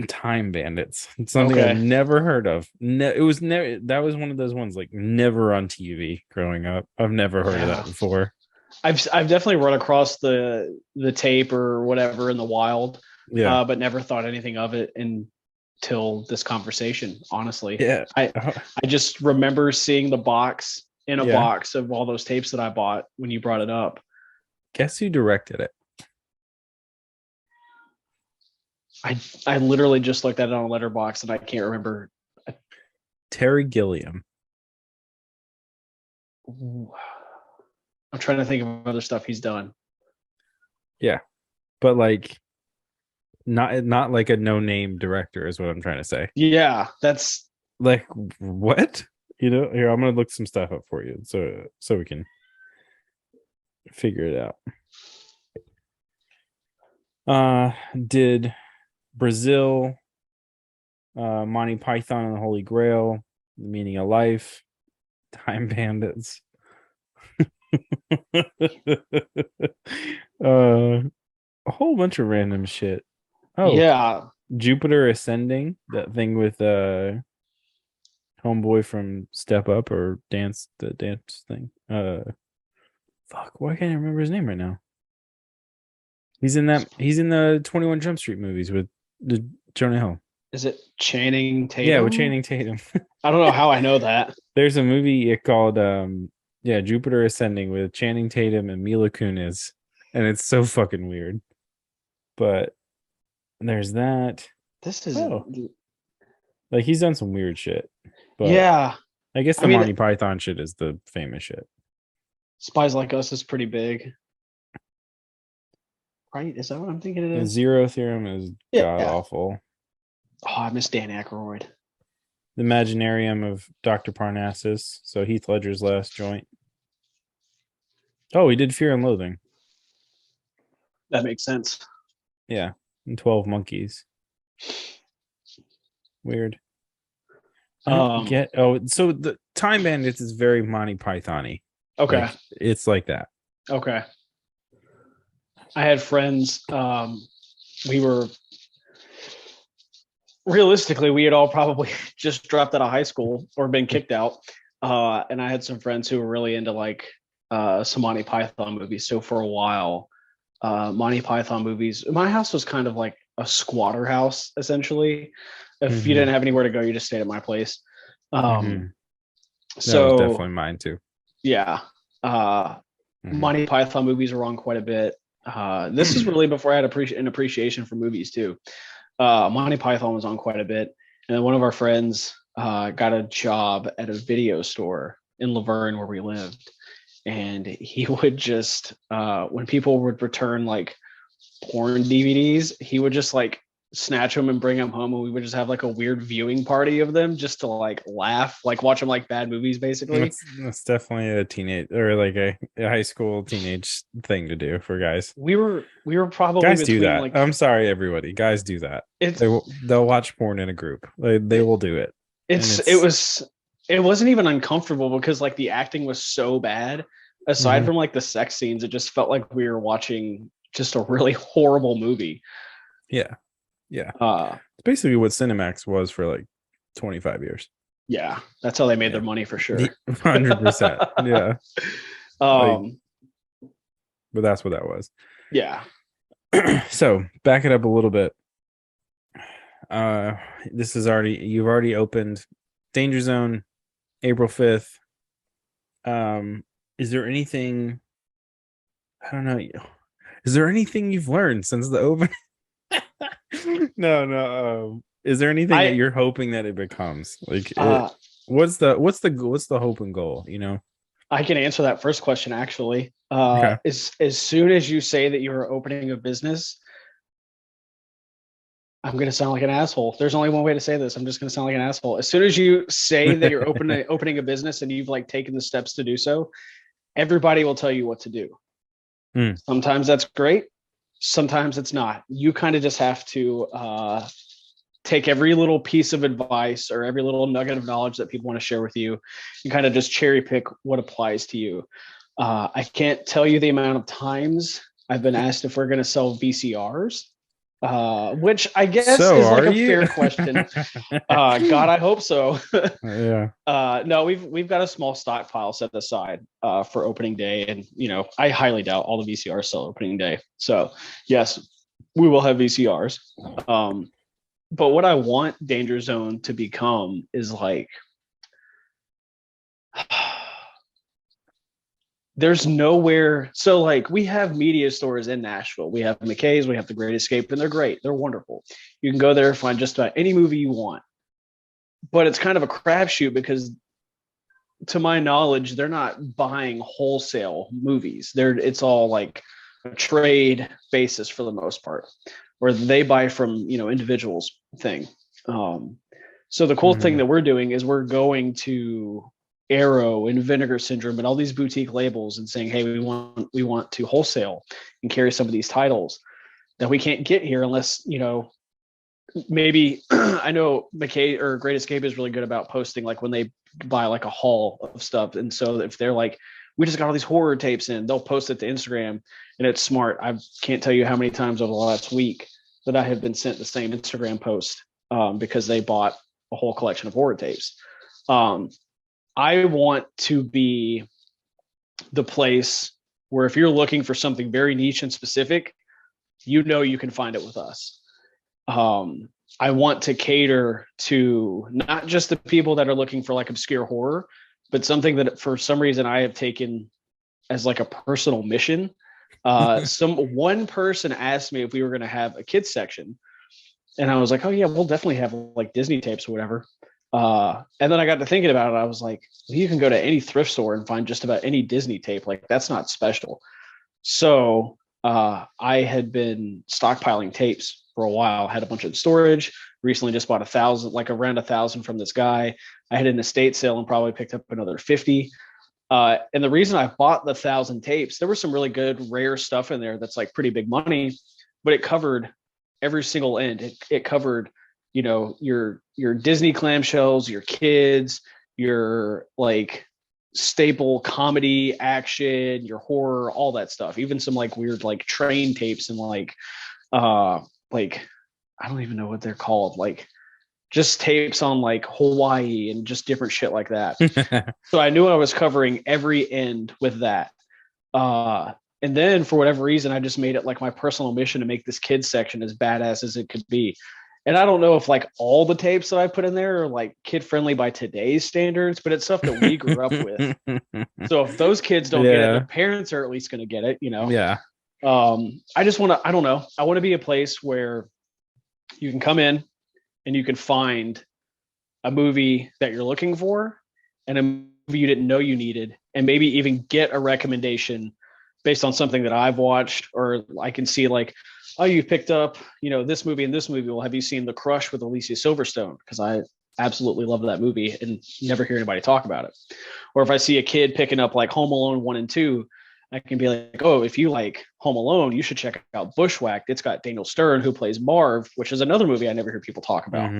Speaker 1: Time Bandits. It's something I've never heard of. It was never. That was one of those ones like never on TV growing up. I've never heard of that before.
Speaker 2: I've definitely run across the tape or whatever in the wild, but never thought anything of it until this conversation. Honestly, I just remember seeing the box in a box of all those tapes that I bought when you brought it up.
Speaker 1: Guess who directed it?
Speaker 2: I literally just looked at it on a letterbox and I can't remember.
Speaker 1: Terry Gilliam.
Speaker 2: I'm trying to think of other stuff he's done.
Speaker 1: Yeah, but like not like a no-name director is what I'm trying to say.
Speaker 2: Yeah, that's
Speaker 1: like what? You know, here I'm gonna look some stuff up for you so we can figure it out. Did Brazil, Monty Python and the Holy Grail, The Meaning of Life, Time Bandits. A whole bunch of random shit. Oh
Speaker 2: yeah,
Speaker 1: Jupiter Ascending, that thing with homeboy from Step Up or the dance thing. Fuck, why can't I remember his name right now? He's in the 21 Jump Street movies with the Jonah Hill.
Speaker 2: Is it Channing Tatum?
Speaker 1: Yeah, with Channing Tatum.
Speaker 2: I don't know how I know that.
Speaker 1: There's a movie called Jupiter Ascending with Channing Tatum and Mila Kunis, and it's so fucking weird. But there's that.
Speaker 2: This is
Speaker 1: like he's done some weird shit. But
Speaker 2: yeah,
Speaker 1: I guess the Monty Python shit is the famous shit.
Speaker 2: Spies Like Us is pretty big, right? Is that what I'm thinking it is?
Speaker 1: The Zero Theorem is god awful.
Speaker 2: Oh, I miss Dan Aykroyd.
Speaker 1: The Imaginarium of Dr. Parnassus. So Heath Ledger's last joint. Oh, he did Fear and Loathing.
Speaker 2: That makes sense.
Speaker 1: Yeah, and 12 Monkeys. Weird. So the Time Bandits is very Monty Python-y.
Speaker 2: Okay.
Speaker 1: Like, it's like that.
Speaker 2: Okay. I had friends, we had all probably just dropped out of high school or been kicked out. And I had some friends who were really into like some Monty Python movies. So for a while, Monty Python movies, my house was kind of like a squatter house, essentially. If you didn't have anywhere to go, you just stayed at my place.
Speaker 1: That
Speaker 2: So
Speaker 1: was definitely mine too.
Speaker 2: yeah, Monty Python movies are on quite a bit. This is really before I had an appreciation for movies too. Monty Python was on quite a bit, and then one of our friends got a job at a video store in Laverne where we lived, and he would just when people would return like porn DVDs, he would just like snatch them and bring them home, and we would just have like a weird viewing party of them just to like laugh, like watch them like bad movies basically.
Speaker 1: That's definitely a teenage or like a high school teenage thing to do for guys.
Speaker 2: We were probably
Speaker 1: Guys do that.
Speaker 2: like,
Speaker 1: I'm sorry, everybody. Guys do that. They'll watch porn in a group. They will do it.
Speaker 2: It wasn't even uncomfortable because like the acting was so bad. Aside from like the sex scenes, it just felt like we were watching just a really horrible movie.
Speaker 1: Yeah. It's basically what Cinemax was for like 25 years.
Speaker 2: Yeah, that's how they made their money for sure.
Speaker 1: 100%. Yeah. But that's what that was.
Speaker 2: Yeah.
Speaker 1: So back it up a little bit. You've already opened Danger Zone April 5th. Is there anything, I don't know, is there anything you've learned since the open? No. Is there anything that you're hoping that it becomes? Like, what's the hope and goal? You know,
Speaker 2: I can answer that first question actually.
Speaker 1: Okay.
Speaker 2: As soon as you say that you're opening a business, I'm going to sound like an asshole. There's only one way to say this. I'm just going to sound like an asshole. As soon as you say that you're opening a business and you've like taken the steps to do so, everybody will tell you what to do. Sometimes that's great. Sometimes it's not. You kind of just have to take every little piece of advice or every little nugget of knowledge that people want to share with you and kind of just cherry pick what applies to you. I can't tell you the amount of times I've been asked if we're going to sell VCRs, which I guess is like a fair question. God, I hope so.
Speaker 1: Yeah.
Speaker 2: No, we've got a small stockpile set aside for opening day, and you know, I highly doubt all the VCRs sell opening day. So yes, we will have VCRs. But what I want Danger Zone to become is like, there's nowhere. So like we have media stores in Nashville. We have McKay's, we have The Great Escape, and they're great. They're wonderful. You can go there, find just about any movie you want. But it's kind of a crapshoot because to my knowledge, they're not buying wholesale movies. It's all like a trade basis for the most part, where they buy from, you know, individuals thing. So the cool thing that we're doing is we're going to Arrow and Vinegar Syndrome and all these boutique labels and saying, hey, we want to wholesale and carry some of these titles that we can't get here unless, you know, maybe I know McKay or Great Escape is really good about posting like when they buy like a haul of stuff. And so if they're like, we just got all these horror tapes in, they'll post it to Instagram, and it's smart. I can't tell you how many times over the last week that I have been sent the same Instagram post because they bought a whole collection of horror tapes. I want to be the place where if you're looking for something very niche and specific, you know you can find it with us. I want to cater to not just the people that are looking for like obscure horror, but something that for some reason I have taken as like a personal mission. One person asked me if we were going to have a kids section, and I was like, oh yeah, we'll definitely have like Disney tapes or whatever. And then I got to thinking about it. I was like, well, you can go to any thrift store and find just about any Disney tape. Like that's not special. So I had been stockpiling tapes for a while, had a bunch of storage, recently just bought around 1,000 from this guy. I had an estate sale and probably picked up another 50. And the reason I bought the 1,000 tapes, there was some really good rare stuff in there that's like pretty big money, but it covered every single end. It covered, you know, your Disney clamshells, your kids, your like staple comedy, action, your horror, all that stuff. Even some like weird like train tapes and like I don't even know what they're called, like just tapes on like Hawaii and just different shit like that. So I knew I was covering every end with that. And then for whatever reason, I just made it like my personal mission to make this kids section as badass as it could be. And I don't know if like all the tapes that I put in there are like kid friendly by today's standards, but it's stuff that we grew up with. So if those kids don't get it, their parents are at least going to get it, you know?
Speaker 1: Yeah.
Speaker 2: I just want to, I don't know. I want to be a place where you can come in and you can find a movie that you're looking for and a movie you didn't know you needed, and maybe even get a recommendation based on something that I've watched, or I can see like, oh, you picked up, you know, this movie and this movie. Well, have you seen The Crush with Alicia Silverstone? Because I absolutely love that movie and never hear anybody talk about it. Or if I see a kid picking up like Home Alone 1 and 2, I can be like, oh, if you like Home Alone, you should check out Bushwhacked. It's got Daniel Stern, who plays Marv, which is another movie I never hear people talk about.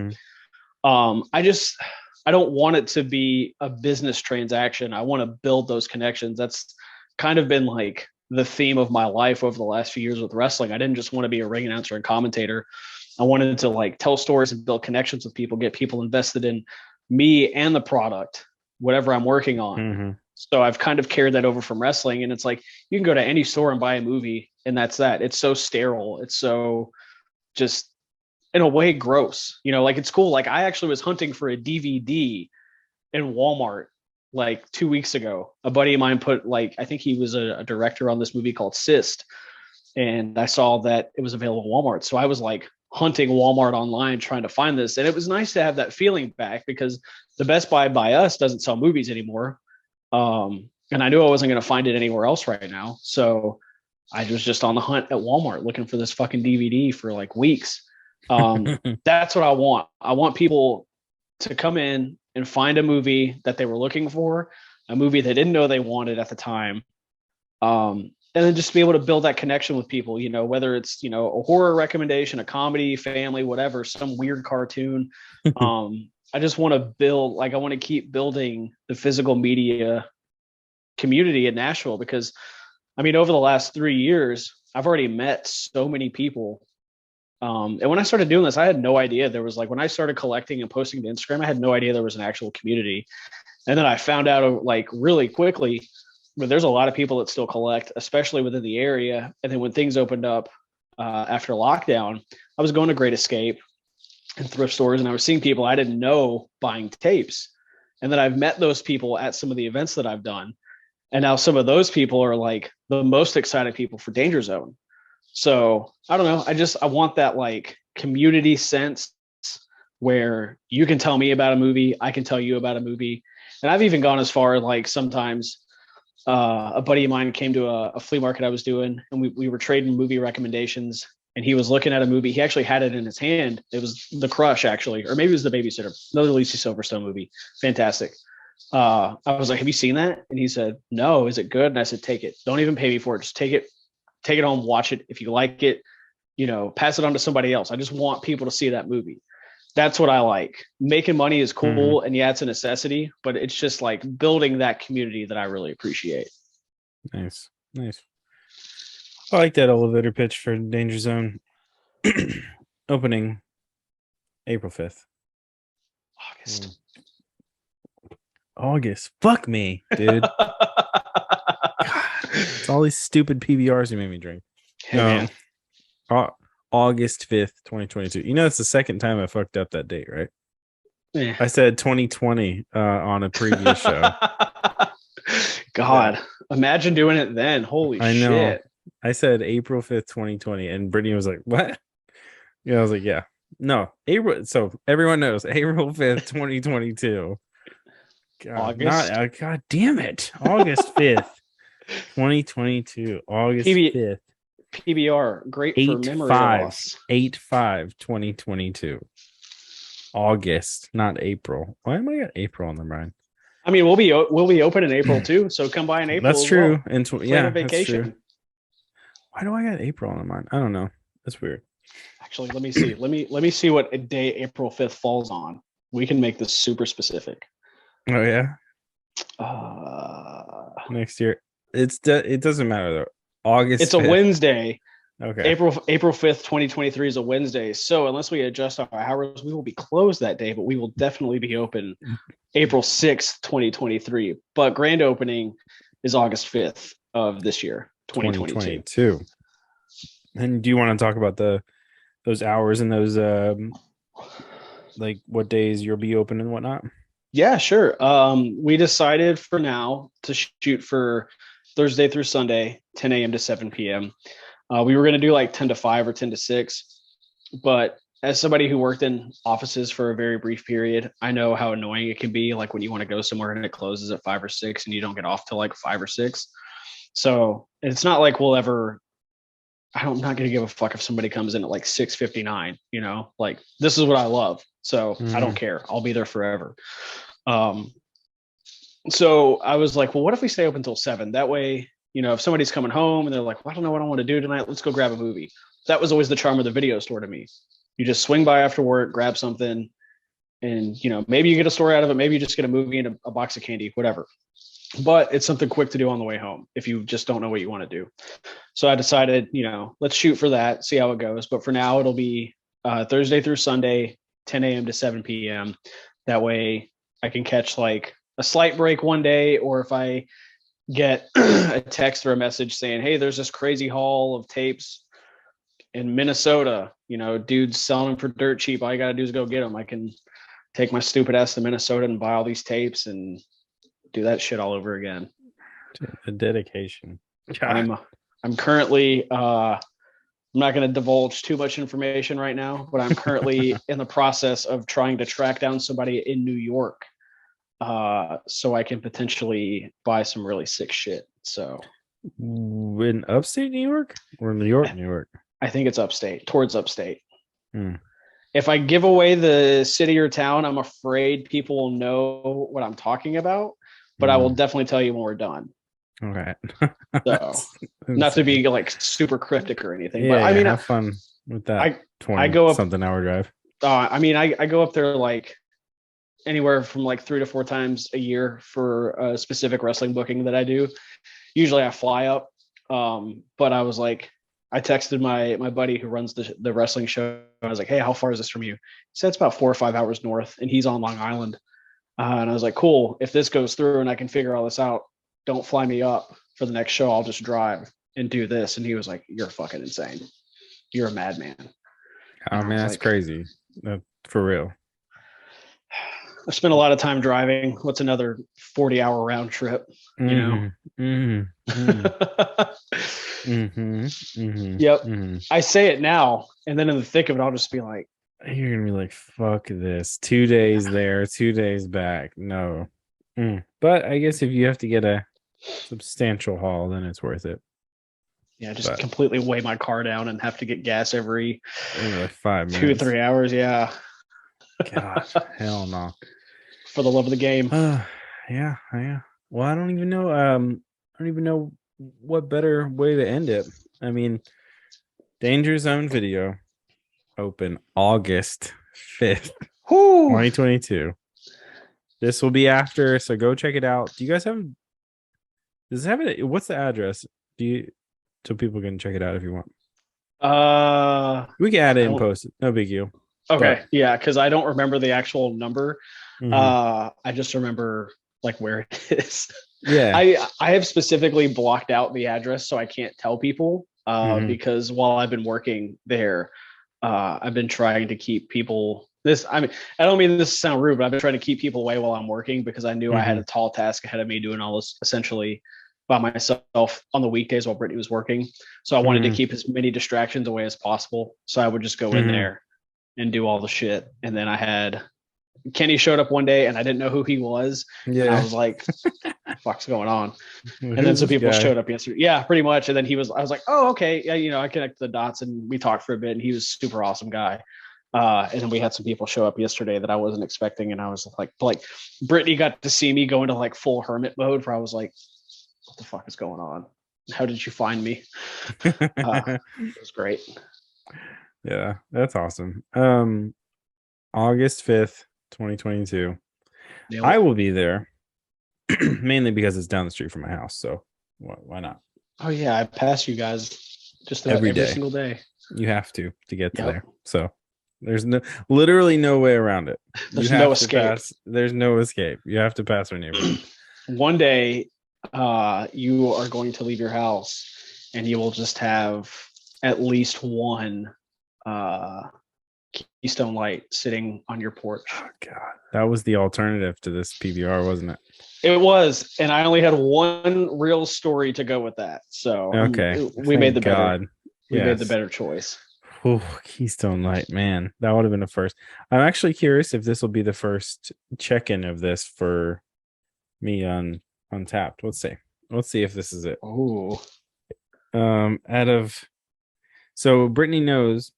Speaker 2: I don't want it to be a business transaction. I want to build those connections. That's kind of been like the theme of my life over the last few years with wrestling. I didn't just want to be a ring announcer and commentator. I wanted to like tell stories and build connections with people, get people invested in me and the product, whatever I'm working on. So I've kind of carried that over from wrestling, and it's like, you can go to any store and buy a movie and that's that. It's so sterile. It's so just in a way gross, you know, like it's cool. Like I actually was hunting for a DVD in Walmart like 2 weeks ago. A buddy of mine put like, I think he was a director on this movie called Cyst, and I saw that it was available at Walmart. So I was like hunting Walmart online trying to find this, and it was nice to have that feeling back, because the Best Buy by us doesn't sell movies anymore. And I knew I wasn't going to find it anywhere else right now. So I was just on the hunt at Walmart looking for this fucking DVD for like weeks. That's what I want. I want people to come in and find a movie that they were looking for, a movie they didn't know they wanted at the time. And then just be able to build that connection with people, you know, whether it's, you know, a horror recommendation, a comedy, family, whatever, some weird cartoon. I just want to build, like, I want to keep building the physical media community in Nashville, because I mean, over the last 3 years, I've already met so many people. And when I started doing this, I had no idea there was, like, when I started collecting and posting to Instagram, I had no idea there was an actual community. And then I found out, like, really quickly, but there's a lot of people that still collect, especially within the area. And then when things opened up after lockdown, I was going to Great Escape and thrift stores, and I was seeing people I didn't know buying tapes. And then I've met those people at some of the events that I've done. And now some of those people are like the most excited people for Danger Zone. So I don't know. I want that like community sense where you can tell me about a movie, I can tell you about a movie. And I've even gone as far, like, sometimes a buddy of mine came to a flea market I was doing, and we were trading movie recommendations, and he was looking at a movie. He actually had it in his hand. It was The Crush, actually, or maybe it was The Babysitter, another Alicia Silverstone movie. Fantastic. I was like, have you seen that? And he said, no. Is it good? And I said, take it. Don't even pay me for it. Just take it home, watch it. If you like it, you know, pass it on to somebody else. I just want people to see that movie. That's what I like. Making money is cool. And yeah, it's a necessity, but it's just like building that community that I really appreciate.
Speaker 1: Nice. I like that elevator pitch for Danger Zone. Opening April 5th. August. Fuck me, dude. God, it's all these stupid PBRs you made me drink.
Speaker 2: Hey, man.
Speaker 1: August 5th, 2022. You know, it's the second time I fucked up that date, right?
Speaker 2: Yeah.
Speaker 1: I said 2020 on a previous show.
Speaker 2: God, imagine doing it then. Holy
Speaker 1: I know.
Speaker 2: shit.
Speaker 1: I said April 5th, 2020, and Brittany was like, what? Yeah, I was like, yeah. No, April. So everyone knows April 5th, 2022. God, God damn it. August 5th, 2022. August 5th.
Speaker 2: PBR, great for memory loss.
Speaker 1: 8/5/2022. August, not April. Why am I got April on the mind?
Speaker 2: I mean, we'll be open in April too, so come by in April.
Speaker 1: That's true.
Speaker 2: Well.
Speaker 1: And yeah, vacation. That's true. Why do I got April on the mind? I don't know. That's weird.
Speaker 2: Actually, let me see. Let me see what day April 5th falls on. We can make this super specific.
Speaker 1: Oh yeah. Next year. It doesn't matter though. August.
Speaker 2: It's 5th. A Wednesday.
Speaker 1: Okay.
Speaker 2: April 5th, 2023 is a Wednesday. So unless we adjust our hours, we will be closed that day, but we will definitely be open April 6th, 2023. But grand opening is August 5th of this year, 2022.
Speaker 1: And do you want to talk about those hours and those like what days you'll be open and whatnot?
Speaker 2: Yeah, sure. We decided for now to shoot for Thursday through Sunday, 10 a.m. to 7 p.m. We were going to do like 10 to 5 or 10 to 6, but as somebody who worked in offices for a very brief period, I know how annoying it can be. Like when you want to go somewhere and it closes at 5 or 6 and you don't get off till like 5 or 6. So it's not like we'll ever, I'm not going to give a fuck if somebody comes in at like 6:59, like this is what I love. So I don't care. I'll be there forever. So I was like, well, what if we stay open until 7? That way, if somebody's coming home and they're like, well, I don't know what I want to do tonight, let's go grab a movie. That was always the charm of the video store to me. You just swing by after work, grab something, and maybe you get a story out of it, maybe you just get a movie and a box of candy, whatever. But it's something quick to do on the way home if you just don't know what you want to do. So I decided, let's shoot for that, see how it goes. But for now, it'll be Thursday through Sunday, 10 a.m. to 7 p.m. That way I can catch like a slight break one day, or if I get a text or a message saying, hey, there's this crazy haul of tapes in Minnesota, dudes selling them for dirt cheap. All you got to do is go get them. I can take my stupid ass to Minnesota and buy all these tapes and do that shit all over again.
Speaker 1: The dedication.
Speaker 2: I'm currently, I'm not going to divulge too much information right now, but I'm currently in the process of trying to track down somebody in New York, so I can potentially buy some really sick shit. So
Speaker 1: in upstate New York or New York, New York?
Speaker 2: I think it's upstate, towards upstate. If I give away the city or town, I'm afraid people will know what I'm talking about, but I will definitely tell you when we're done.
Speaker 1: Okay.
Speaker 2: So not to be like super cryptic or anything, but
Speaker 1: I mean, have fun with that.
Speaker 2: I go up
Speaker 1: something hour drive.
Speaker 2: I go up there like anywhere from like 3 to 4 times a year for a specific wrestling booking that I do. Usually I fly up. But I was like, I texted my buddy who runs the wrestling show. I was like, hey, how far is this from you? He said it's about 4 or 5 hours north, and he's on Long Island. And I was like, cool. If this goes through and I can figure all this out, don't fly me up for the next show. I'll just drive and do this. And he was like, you're fucking insane. You're a madman.
Speaker 1: Oh, man, that's like, crazy. For real.
Speaker 2: I spent a lot of time driving. What's another 40-hour round trip? Yep. I say it now, and then in the thick of it, I'll just be like,
Speaker 1: you're gonna be like, fuck this. 2 days there, 2 days back. No. But I guess if you have to get a substantial haul, then it's worth it.
Speaker 2: Yeah, just completely weigh my car down and have to get gas every
Speaker 1: like 5 minutes.
Speaker 2: 2 or 3 hours. Yeah.
Speaker 1: God, hell no.
Speaker 2: For the love of the game.
Speaker 1: Yeah. Well, I don't even know what better way to end it. I mean, Danger Zone video open August 5th, 2022. This will be after, so go check it out. Do you guys have? Does it have it? What's the address? So people can check it out if you want. We can add it and post it. No big deal.
Speaker 2: Okay, yeah, because I don't remember the actual number. I just remember like where it is.
Speaker 1: Yeah,
Speaker 2: I have specifically blocked out the address so I can't tell people because while I've been working there, I've been trying to keep people. I don't mean this to sound rude, but I've been trying to keep people away while I'm working because I knew I had a tall task ahead of me doing all this essentially by myself on the weekdays while Brittany was working. So I wanted to keep as many distractions away as possible. So I would just go in there and do all the shit. And then I had Kenny showed up one day and I didn't know who he was. Yeah. And I was like, fuck's going on? And then some people showed up yesterday. Yeah, pretty much. And then I was like, oh, okay. Yeah, I connected the dots and we talked for a bit and he was a super awesome guy. And then we had some people show up yesterday that I wasn't expecting. And I was like Brittany got to see me go into like full hermit mode where I was like, what the fuck is going on? How did you find me? It was great.
Speaker 1: Yeah, that's awesome. August 5th, 2022. I will be there mainly because it's down the street from my house. So why not?
Speaker 2: Oh yeah, I pass you guys just about every single day.
Speaker 1: You have to get to there. So there's literally no way around it.
Speaker 2: There's no escape.
Speaker 1: There's no escape. You have to pass our neighborhood.
Speaker 2: One day, you are going to leave your house and you will just have at least one Keystone Light sitting on your porch.
Speaker 1: Oh God, that was the alternative to this PBR, wasn't it?
Speaker 2: It was, and I only had one real story to go with that. So
Speaker 1: okay,
Speaker 2: we made the
Speaker 1: God.
Speaker 2: better. We made the better choice.
Speaker 1: Oh, Keystone Light, man, that would have been a first. I'm actually curious if this will be the first check-in of this for me on Untapped. Let's see. Let's see if this is it.
Speaker 2: Oh,
Speaker 1: So Brittany knows,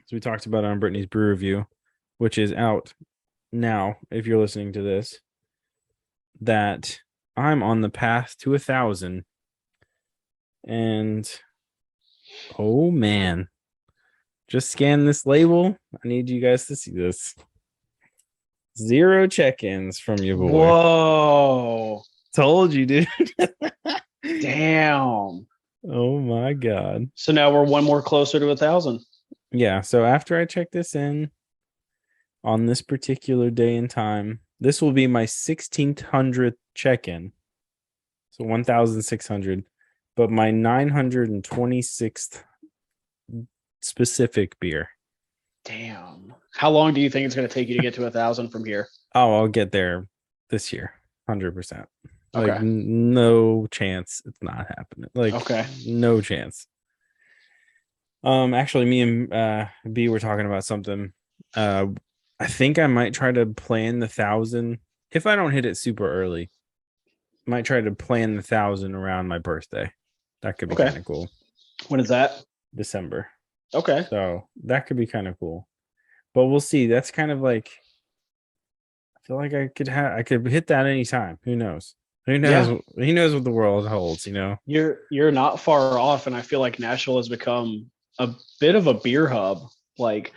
Speaker 1: as we talked about on Brittany's brew review, which is out now if you're listening to this, that I'm on the path to 1,000. And oh man, just scan this label. I need you guys to see this. 0 check-ins from your boy.
Speaker 2: Whoa.
Speaker 1: Told you, dude.
Speaker 2: Damn.
Speaker 1: Oh my God.
Speaker 2: So now we're one more closer to 1,000.
Speaker 1: Yeah. So after I check this in on this particular day and time, this will be my 1,600th check-in. So 1,600, but my 926th specific beer.
Speaker 2: Damn. How long do you think it's going to take you to get to 1,000 from here?
Speaker 1: Oh, I'll get there this year. 100%.
Speaker 2: Okay.
Speaker 1: Like no chance it's not happening. Like
Speaker 2: okay.
Speaker 1: No chance. Actually me and B were talking about something. I think I might try to plan the 1,000 if I don't hit it super early. Might try to plan the 1,000 around my birthday. That could be kind of cool.
Speaker 2: When is that?
Speaker 1: December.
Speaker 2: Okay.
Speaker 1: So that could be kind of cool. But we'll see. That's kind of like I feel like I could hit that anytime. Who knows? Who knows? Yeah. He knows what the world holds, you know.
Speaker 2: You're not far off, and I feel like Nashville has become a bit of a beer hub, like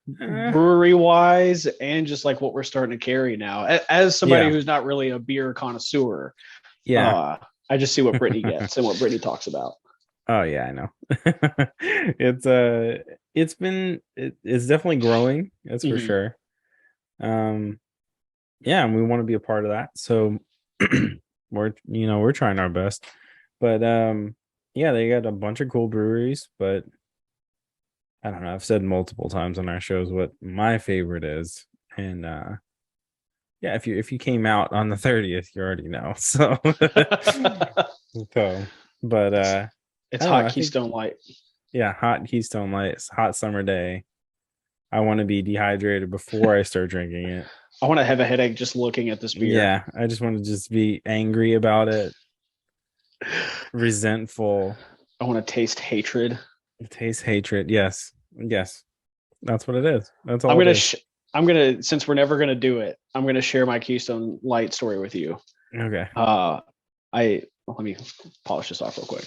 Speaker 2: brewery wise, and just like what we're starting to carry now. As somebody who's not really a beer connoisseur, I just see what Brittany gets and what Brittany talks about.
Speaker 1: Oh yeah, I know. It's definitely growing. That's for sure. Yeah, and we want to be a part of that. So we're trying our best. But yeah, they got a bunch of cool breweries, but I don't know. I've said multiple times on our shows what my favorite is. And yeah, if you came out on the 30th, you already know. So but
Speaker 2: it's hot Keystone Light.
Speaker 1: Yeah, hot Keystone Light. It's a hot summer day. I want to be dehydrated before I start drinking it.
Speaker 2: I want to have a headache just looking at this beer.
Speaker 1: Yeah, I just want to just be angry about it. Resentful.
Speaker 2: I want to taste hatred.
Speaker 1: Taste hatred. Yes. That's what it is. That's all.
Speaker 2: I'm gonna since we're never gonna do it, I'm gonna share my Keystone Light story with you.
Speaker 1: Okay.
Speaker 2: Let me polish this off real quick.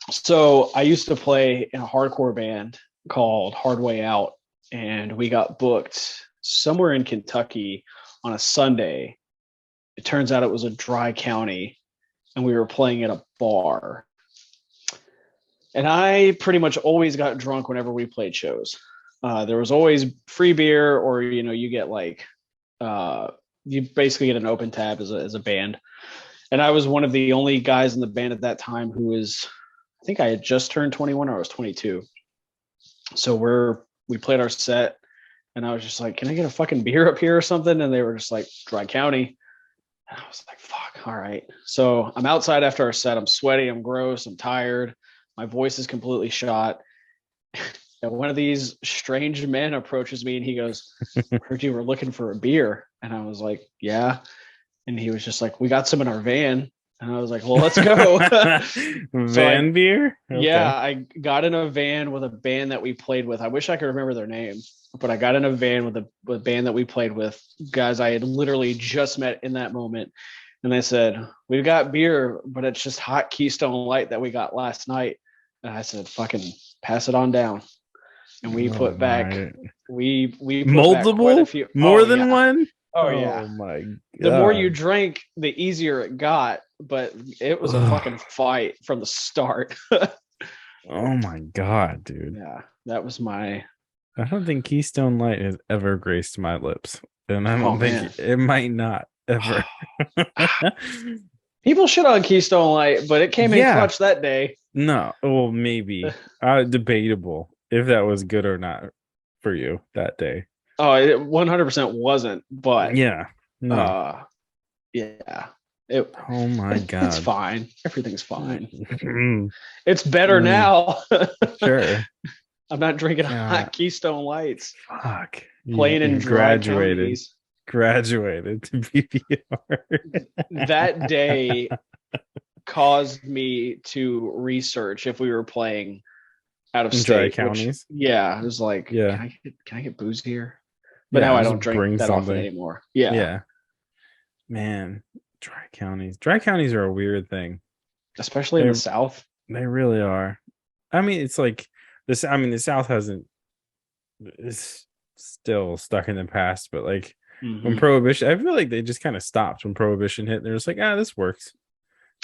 Speaker 2: So I used to play in a hardcore band called Hard Way Out, and we got booked somewhere in Kentucky on a Sunday. It turns out it was a dry county, and we were playing at a bar. And I pretty much always got drunk whenever we played shows. There was always free beer, or you get like you basically get an open tab as a band. And I was one of the only guys in the band at that time who was, I think I had just turned 21 or I was 22. So we played our set, and I was just like, can I get a fucking beer up here or something? And they were just like, dry county. And I was like, fuck, all right. So I'm outside after our set. I'm sweaty. I'm gross. I'm tired. My voice is completely shot. And one of these strange men approaches me and he goes, heard you were looking for a beer. And I was like, yeah. And he was just like, we got some in our van. And I was like, well, let's go.
Speaker 1: Van beer?
Speaker 2: Okay. Yeah, I got in a van with a band that we played with. I wish I could remember their name, but I got in a van with a band that we played with, guys I had literally just met in that moment. And they said, we've got beer, but it's just hot Keystone Light that we got last night. And I said, fucking pass it on down. And we put back, we put
Speaker 1: multiple, back more than one.
Speaker 2: Oh yeah.
Speaker 1: Oh my God.
Speaker 2: The more you drank, the easier it got, but it was a fucking fight from the start.
Speaker 1: Oh my God, dude.
Speaker 2: Yeah, that was my.
Speaker 1: I don't think Keystone Light has ever graced my lips, and I don't think it might not ever.
Speaker 2: People shit on Keystone Light, but it came in clutch that day.
Speaker 1: No, well, maybe debatable. if that was good or not for you that day.
Speaker 2: Oh, it 100% wasn't, but
Speaker 1: Yeah. No.
Speaker 2: Yeah.
Speaker 1: Oh my
Speaker 2: It's
Speaker 1: God.
Speaker 2: fine. Everything's fine.
Speaker 1: Mm,
Speaker 2: It's better now.
Speaker 1: sure.
Speaker 2: I'm not drinking
Speaker 1: God.
Speaker 2: hot Keystone Lights,
Speaker 1: Fuck.
Speaker 2: playing in
Speaker 1: You
Speaker 2: dry
Speaker 1: graduated.
Speaker 2: counties.
Speaker 1: Graduated to PBR.
Speaker 2: That day caused me to research if we were playing out of
Speaker 1: In dry
Speaker 2: state, which
Speaker 1: counties.
Speaker 2: yeah, I was like,
Speaker 1: Yeah.
Speaker 2: can I get booze here? But now
Speaker 1: Yeah.
Speaker 2: I
Speaker 1: Just
Speaker 2: don't drink
Speaker 1: bring
Speaker 2: that often
Speaker 1: something.
Speaker 2: anymore. Yeah.
Speaker 1: Yeah. Man. Dry counties. Dry counties are a weird thing.
Speaker 2: Especially in the South.
Speaker 1: They really are. I mean, it's like this. I mean, the South hasn't. It's still stuck in the past, but like when Prohibition, I feel like they just kind of stopped when Prohibition hit. And they're just like, this works.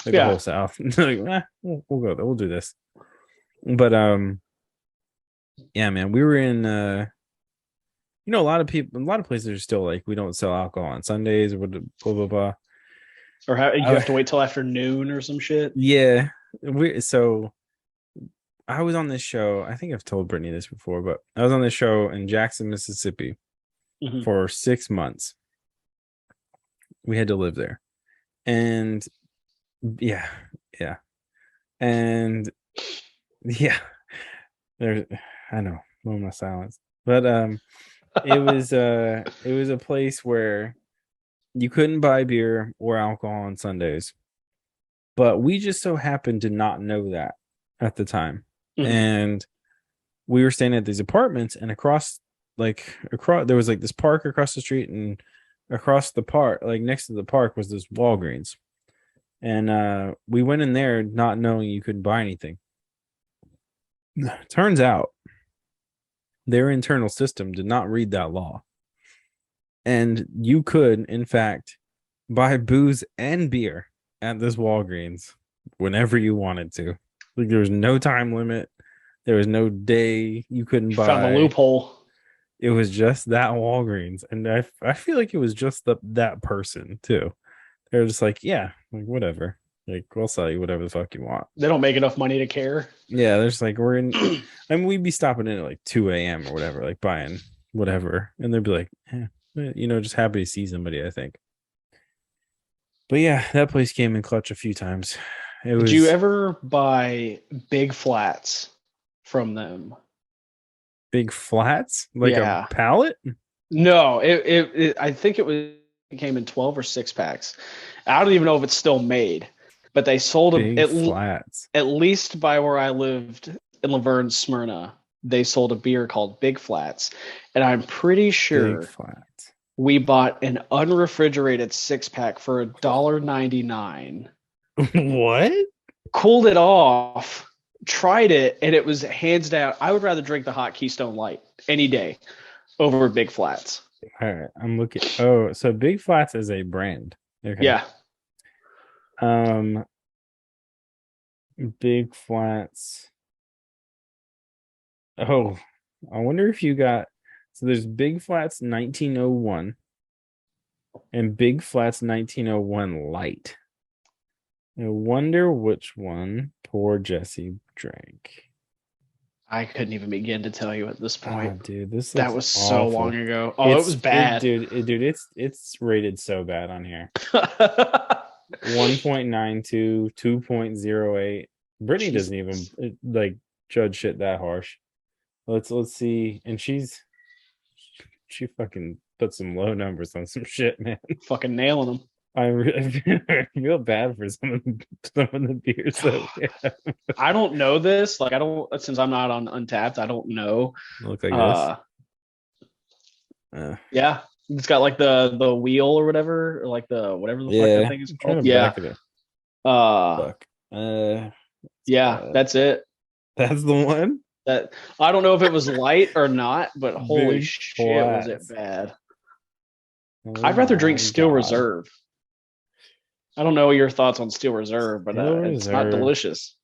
Speaker 1: Like the whole South. Like, we'll go there. We'll do this. But yeah, man, we were in. A lot of people, a lot of places are still like, we don't sell alcohol on Sundays or blah blah blah.
Speaker 2: Or you have to wait till afternoon or some shit.
Speaker 1: Yeah, so I was on this show. I think I've told Brittany this before, but I was on this show in Jackson, Mississippi for 6 months. We had to live there. And yeah. And yeah. There's I know, moment of silence. But it was a place where you couldn't buy beer or alcohol on Sundays. But we just so happened to not know that at the time. And we were staying at these apartments, and across there was like this park across the street, and across the park, like next to the park, was this Walgreens. And we went in there not knowing you couldn't buy anything. Turns out their internal system did not read that law. And you could, in fact, buy booze and beer at this Walgreens whenever you wanted to. Like, there was no time limit. There was no day you couldn't buy.
Speaker 2: Found the loophole.
Speaker 1: It was just that Walgreens. And I feel like it was just that person too. They're just like, yeah, like whatever. Like, we'll sell you whatever the fuck you want.
Speaker 2: They don't make enough money to care.
Speaker 1: Yeah, there's like, we're in. I mean, we'd be stopping in at like 2 a.m. or whatever, like buying whatever. And they'd be like, just happy to see somebody, I think. But yeah, that place came in clutch a few times.
Speaker 2: Did you ever buy Big Flats from them?
Speaker 1: Big Flats? Like a pallet?
Speaker 2: No, I think it came in 12 or 6 packs. I don't even know if it's still made, but they sold them at least by where I lived in Laverne, Smyrna. They sold a beer called Big Flats, and I'm pretty sure we bought an unrefrigerated 6-pack for $1.99.
Speaker 1: What?
Speaker 2: Cooled it off, tried it, and it was hands down. I would rather drink the hot Keystone Light any day over Big Flats.
Speaker 1: All right, I'm looking. Oh, so Big Flats is a brand. Okay.
Speaker 2: Yeah.
Speaker 1: Big Flats. Oh, I wonder if you got. So there's Big Flats 1901 and Big Flats 1901 Light. I wonder which one poor Jesse drank.
Speaker 2: I couldn't even begin to tell you at this point.
Speaker 1: Oh, dude, that
Speaker 2: was
Speaker 1: awful.
Speaker 2: So long ago. Oh, it was bad.
Speaker 1: Dude, it's rated so bad on here. 1.92, 2.08. Brittany doesn't even like judge shit that harsh. Let's see. And she fucking put some low numbers on some shit, man.
Speaker 2: Fucking nailing them.
Speaker 1: I feel bad for some of the beers that we have.
Speaker 2: I don't know this. Like, since I'm not on Untapped, I don't know.
Speaker 1: Look like
Speaker 2: this. Yeah. It's got like the wheel or whatever, or like the whatever the fuck that thing is called. Yeah. That's it.
Speaker 1: That's the one.
Speaker 2: That I don't know if it was light or not, but holy shit, was it bad. I'd rather drink Steel Reserve. I don't know your thoughts on Steel Reserve, but it's not delicious.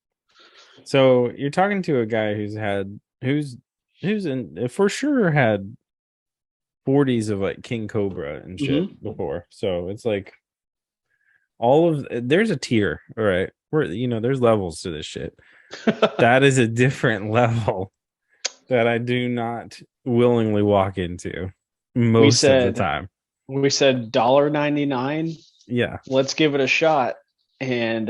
Speaker 1: So you're talking to a guy who's for sure had 40s of like King Cobra and shit before. So it's like there's a tier, all right. There's levels to this shit. That is a different level. that I do not willingly walk into
Speaker 2: We
Speaker 1: most of the
Speaker 2: said
Speaker 1: time.
Speaker 2: $1.99.
Speaker 1: Yeah,
Speaker 2: Let's give it a shot. And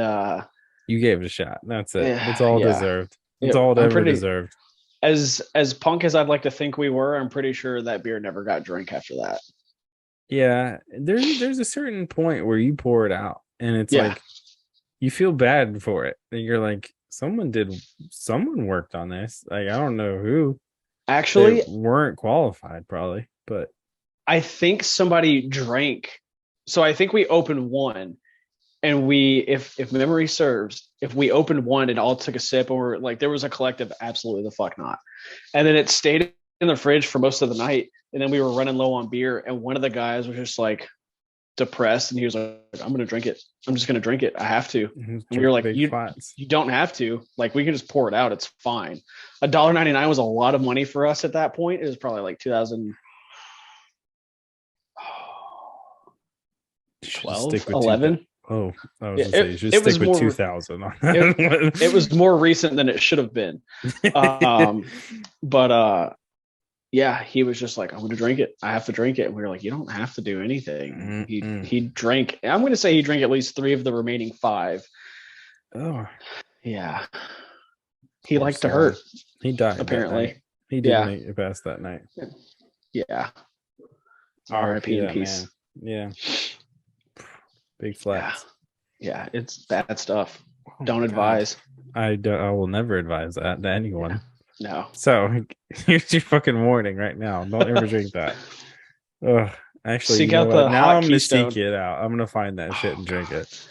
Speaker 1: you gave it a shot. That's it. It's
Speaker 2: yeah,
Speaker 1: all
Speaker 2: yeah.
Speaker 1: deserved. It's all it
Speaker 2: I'm
Speaker 1: ever
Speaker 2: pretty
Speaker 1: deserved.
Speaker 2: as punk as I'd like to think we were. I'm pretty sure that beer never got drank after that.
Speaker 1: Yeah, there's a certain point where you pour it out, and it's
Speaker 2: Yeah,
Speaker 1: like you feel bad for it, and you're like, someone worked on this. Like I don't know who. They
Speaker 2: actually,
Speaker 1: weren't qualified, probably, but
Speaker 2: I think somebody drank. So I think we opened one, and we, if memory serves, if we opened one and all took a sip, and we're like, there was a collective, absolutely the fuck not, and then it stayed in the fridge for most of the night, and then we were running low on beer, and one of the guys was just like depressed, and he was like, "I'm gonna drink it. I'm just gonna drink it. I have to." And we were like,
Speaker 1: big
Speaker 2: "You
Speaker 1: flats.
Speaker 2: you don't have to. Like, we can just pour it out. It's fine." $1.99 was a lot of money for us at that point. It was probably like 2000.
Speaker 1: Should
Speaker 2: 12,
Speaker 1: stick with
Speaker 2: 11.
Speaker 1: Oh, I was
Speaker 2: Yeah,
Speaker 1: gonna say you should
Speaker 2: it was
Speaker 1: stick with
Speaker 2: more
Speaker 1: 2000 on
Speaker 2: it was more recent than it should have been. But yeah, he was just like, I'm gonna drink it. I have to drink it. And we were like, you don't have to do anything. He drank, I'm gonna say he drank at least 3 of the remaining 5.
Speaker 1: Oh,
Speaker 2: Yeah. He
Speaker 1: poor
Speaker 2: liked to
Speaker 1: soul.
Speaker 2: hurt,
Speaker 1: He died that
Speaker 2: apparently.
Speaker 1: night. He didn't make it past that night.
Speaker 2: Yeah.
Speaker 1: R.I.P.
Speaker 2: R.I.P. in
Speaker 1: that
Speaker 2: peace.
Speaker 1: man. Yeah. Big flats.
Speaker 2: Yeah, it's bad stuff.
Speaker 1: Oh
Speaker 2: Don't
Speaker 1: my
Speaker 2: advise.
Speaker 1: God. I will never advise that to anyone.
Speaker 2: No.
Speaker 1: So here's your fucking warning right now. Don't ever drink that. Ugh. Actually,
Speaker 2: Seek
Speaker 1: you know
Speaker 2: out
Speaker 1: what?
Speaker 2: the
Speaker 1: Now
Speaker 2: hot
Speaker 1: I'm gonna
Speaker 2: Keystone.
Speaker 1: seek it out. I'm gonna find that shit and drink it.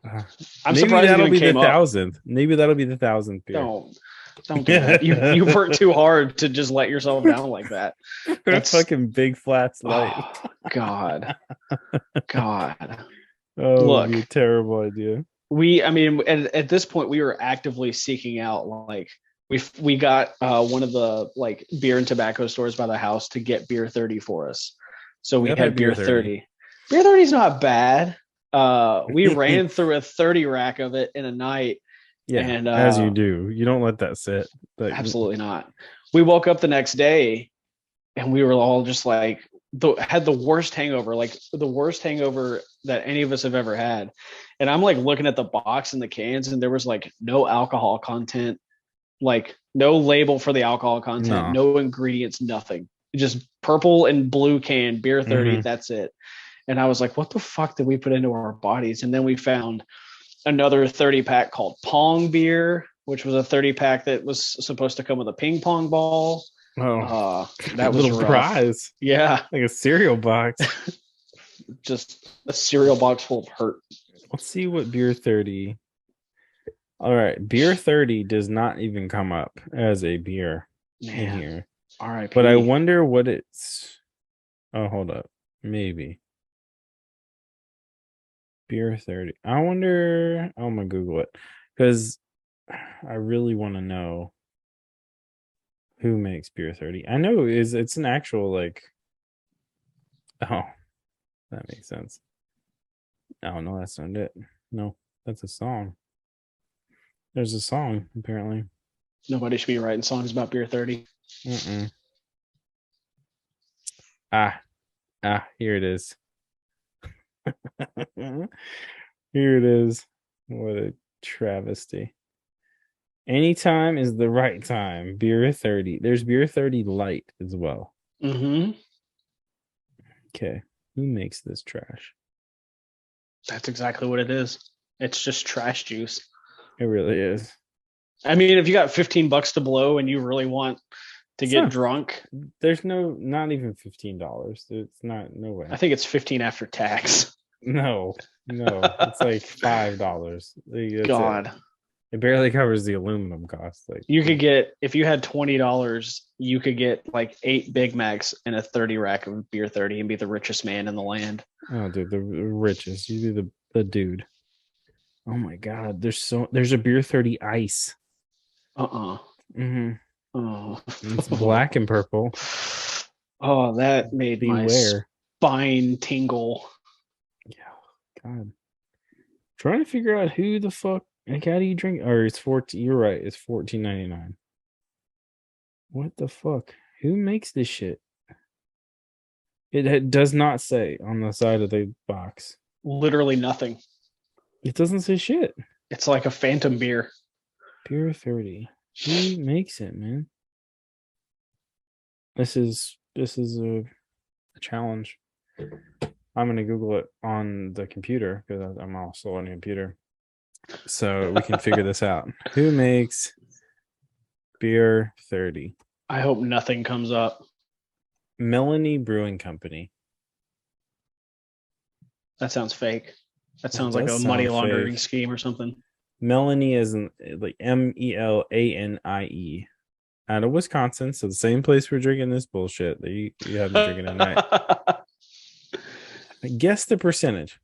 Speaker 2: I'm
Speaker 1: Maybe
Speaker 2: surprised it
Speaker 1: that'll
Speaker 2: even
Speaker 1: be the
Speaker 2: came up.
Speaker 1: 1000th. Maybe that'll be the 1000th beer.
Speaker 2: Don't do that. You worked too hard to just let yourself down like that.
Speaker 1: That's fucking Big Flats light.
Speaker 2: Oh, God.
Speaker 1: Oh,
Speaker 2: Look,
Speaker 1: it'd be a terrible idea.
Speaker 2: I mean, at this point, we were actively seeking out, like, we got one of the like beer and tobacco stores by the house to get beer 30 for us. So we had beer 30. Beer 30 is not bad. We ran through a 30 rack of it in a night.
Speaker 1: Yeah, and as you do, you don't let that sit.
Speaker 2: Absolutely not. We woke up the next day and we were all just like, had the worst hangover, like the worst hangover that any of us have ever had. And I'm like looking at the box and the cans, and there was like no alcohol content, like no label for the alcohol content, no ingredients, nothing. Just purple and blue can, beer 30, that's it. And I was like, what the fuck did we put into our bodies? And then we found another 30 pack called Pong Beer, which was a 30 pack that was supposed to come with a ping pong ball. That was
Speaker 1: little prize.
Speaker 2: Yeah,
Speaker 1: like a cereal box.
Speaker 2: Just a cereal box full of hurt.
Speaker 1: Let's see what beer 30. All right, beer 30 does not even come up as a beer in here.
Speaker 2: All right,
Speaker 1: but I wonder what it's. Oh, hold up, maybe beer 30. I wonder. I'm gonna Google it because I really want to know who makes beer 30. I know it's an actual like. Oh, that makes sense. Oh no, that's not it. No, that's a song. There's a song apparently.
Speaker 2: Nobody should be writing songs about beer 30.
Speaker 1: Here it is. Here it is. What a travesty. Anytime is the right time. Beer 30. There's beer 30 light as well. Okay. Who makes this trash?
Speaker 2: That's exactly what it is. It's just trash juice.
Speaker 1: It really is.
Speaker 2: I mean, if you got $15 to blow and you really want to get drunk,
Speaker 1: there's not even $15. It's not, no way.
Speaker 2: I think it's 15 after tax.
Speaker 1: No, it's like $5.
Speaker 2: God,
Speaker 1: it barely covers the aluminum cost. Like
Speaker 2: you could get, if you had $20, you could get like 8 Big Macs and a 30 rack of beer 30 and be the richest man in the land.
Speaker 1: Oh, dude, the richest. You be the dude. Oh my God, there's a beer 30 ice.
Speaker 2: Oh,
Speaker 1: it's black and purple.
Speaker 2: Oh, that made my spine tingle.
Speaker 1: Yeah, God. Trying to figure out who the fuck. Like, how do you drink? Or it's 14. You're right. It's $14.99. What the fuck? Who makes this shit? It does not say on the side of the box.
Speaker 2: Literally nothing.
Speaker 1: It doesn't say shit.
Speaker 2: It's like a phantom beer.
Speaker 1: Beer 30. Who makes it, man? This is a challenge. I'm gonna Google it on the computer because I'm also on the computer, so we can figure this out. Who makes beer 30?
Speaker 2: I hope nothing comes up.
Speaker 1: Melanie Brewing Company.
Speaker 2: That sounds fake. That sounds like a money laundering scheme or something.
Speaker 1: Melanie is like Melanie, out of Wisconsin, so the same place we're drinking this bullshit that you have been drinking tonight. Guess the percentage.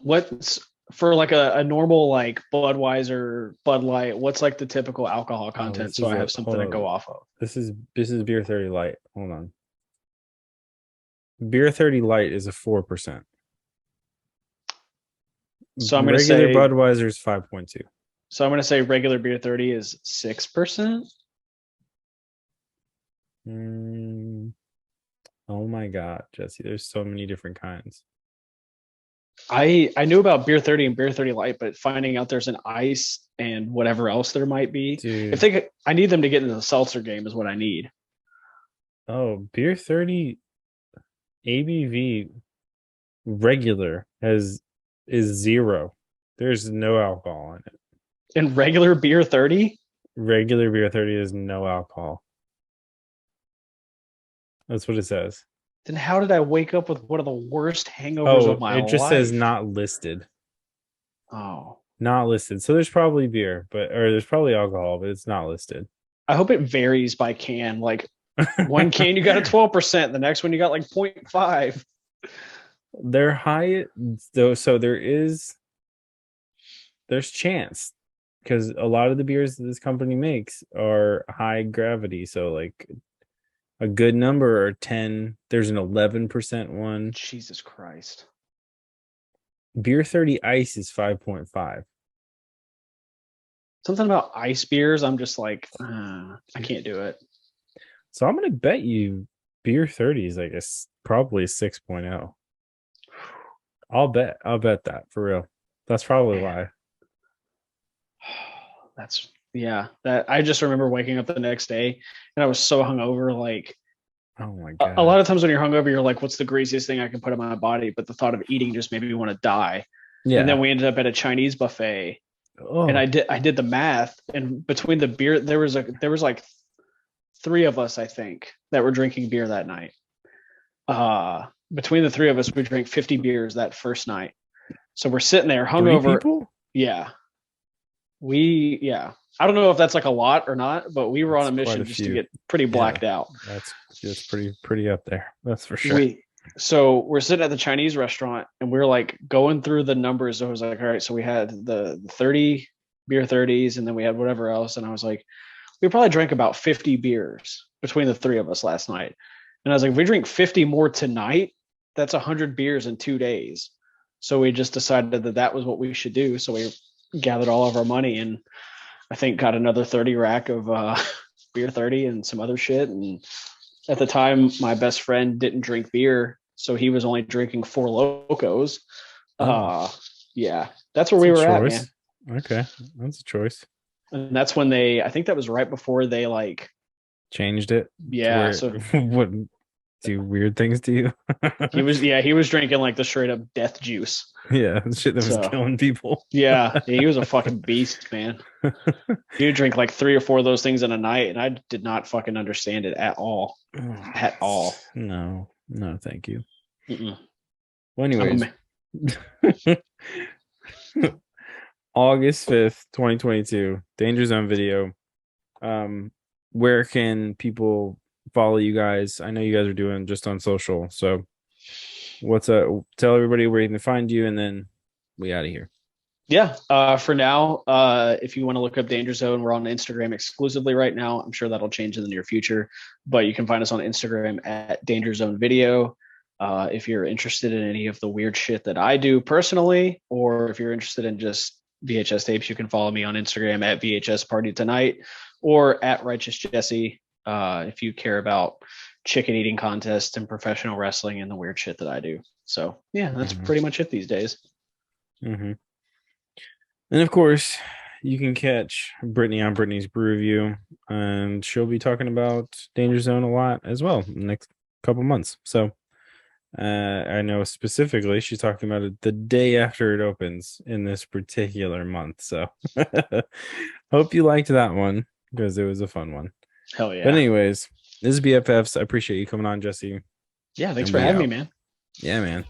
Speaker 2: What's for like a normal like Budweiser, Bud Light? What's like the typical alcohol content? So I have something to go off of.
Speaker 1: This is beer 30 light. Hold on. Beer 30 light is a 4%.
Speaker 2: So I'm going to say
Speaker 1: regular Budweiser is 5.2.
Speaker 2: So I'm going to say regular beer 30 is 6%.
Speaker 1: Oh my God, Jesse, there's so many different kinds.
Speaker 2: I knew about beer 30 and beer 30 light, but finding out there's an ice and whatever else there might be. Dude. I need them to get into the seltzer game is what I need.
Speaker 1: Oh, beer 30 ABV regular is 0. There's no alcohol in it.
Speaker 2: And regular beer 30?
Speaker 1: Regular beer 30 is no alcohol. That's what it says.
Speaker 2: Then how did I wake up with one of the worst hangovers of my life?
Speaker 1: It just says not listed.
Speaker 2: Oh.
Speaker 1: Not listed. So there's probably beer, or there's probably alcohol, but it's not listed.
Speaker 2: I hope it varies by can. Like one can you got a 12%, the next one you got like 0.5.
Speaker 1: They're high though, so there's chance because a lot of the beers that this company makes are high gravity. So like a good number are 10. There's an 11% one.
Speaker 2: Jesus Christ.
Speaker 1: Beer 30 ice is 5.5.
Speaker 2: Something about ice beers, I'm just like, I can't do it.
Speaker 1: So I'm going to bet you beer 30 is like probably 6.0. I'll bet that for real. That's probably why.
Speaker 2: That I just remember waking up the next day and I was so hungover. Like,
Speaker 1: oh my God.
Speaker 2: A lot of times when you're hungover, you're like, what's the greasiest thing I can put in my body? But the thought of eating just made me want to die. Yeah. And then we ended up at a Chinese buffet. Oh. And I did the math, and between the beer, there was like 3 of us, I think, that were drinking beer that night. Between the 3 of us, we drank 50 beers that first night. So we're sitting there hungover.
Speaker 1: 3 people?
Speaker 2: Yeah. I don't know if that's like a lot or not, but we were on a mission just to get pretty blacked out.
Speaker 1: That's pretty up there. That's for sure.
Speaker 2: So we're sitting at the Chinese restaurant and we're like going through the numbers. I was like, all right, so we had the 30 beer 30s and then we had whatever else. And I was like, we probably drank about 50 beers between the 3 of us last night. And I was like, if we drink 50 more tonight, that's 100 beers in 2 days. So we just decided that was what we should do. So we gathered all of our money and I think got another 30 rack of beer 30 and some other shit. And at the time, my best friend didn't drink beer, so he was only drinking 4 Locos. Yeah, that's where we were at, man.
Speaker 1: Okay, that's a choice.
Speaker 2: And that's when I think that was right before they like
Speaker 1: changed it.
Speaker 2: Yeah, so
Speaker 1: wouldn't do weird things to you.
Speaker 2: he was drinking like the straight up death juice.
Speaker 1: Yeah, shit that was killing people.
Speaker 2: Yeah, he was a fucking beast, man. He would drink like 3 or 4 of those things in a night, and I did not fucking understand it at all. At all.
Speaker 1: No, thank you.
Speaker 2: Mm-mm.
Speaker 1: Well, anyways, August 5th, 2022, Danger Zone video. Where can people follow you guys? I know you guys are doing just on social, so what's tell everybody where you can find you, and then we out of here.
Speaker 2: Yeah, for now, if you want to look up Danger Zone, we're on Instagram exclusively right now. I'm sure that'll change in the near future, but you can find us on Instagram at Danger Zone Video. If you're interested in any of the weird shit that I do personally, or if you're interested in just VHS tapes, you can follow me on Instagram at VHS Party Tonight or at Righteous Jesse. If you care about chicken eating contests and professional wrestling and the weird shit that I do. So yeah, that's pretty much it these days.
Speaker 1: Mm-hmm. And of course, you can catch Brittany on Brittany's Brew Review, and she'll be talking about Danger Zone a lot as well in the next couple months. So I know specifically she's talking about it the day after it opens in this particular month. So hope you liked that one because it was a fun one.
Speaker 2: Hell yeah.
Speaker 1: But anyways, this is BFFs. I appreciate you coming on, Jesse.
Speaker 2: Yeah, thanks for having me, man.
Speaker 1: Yeah, man.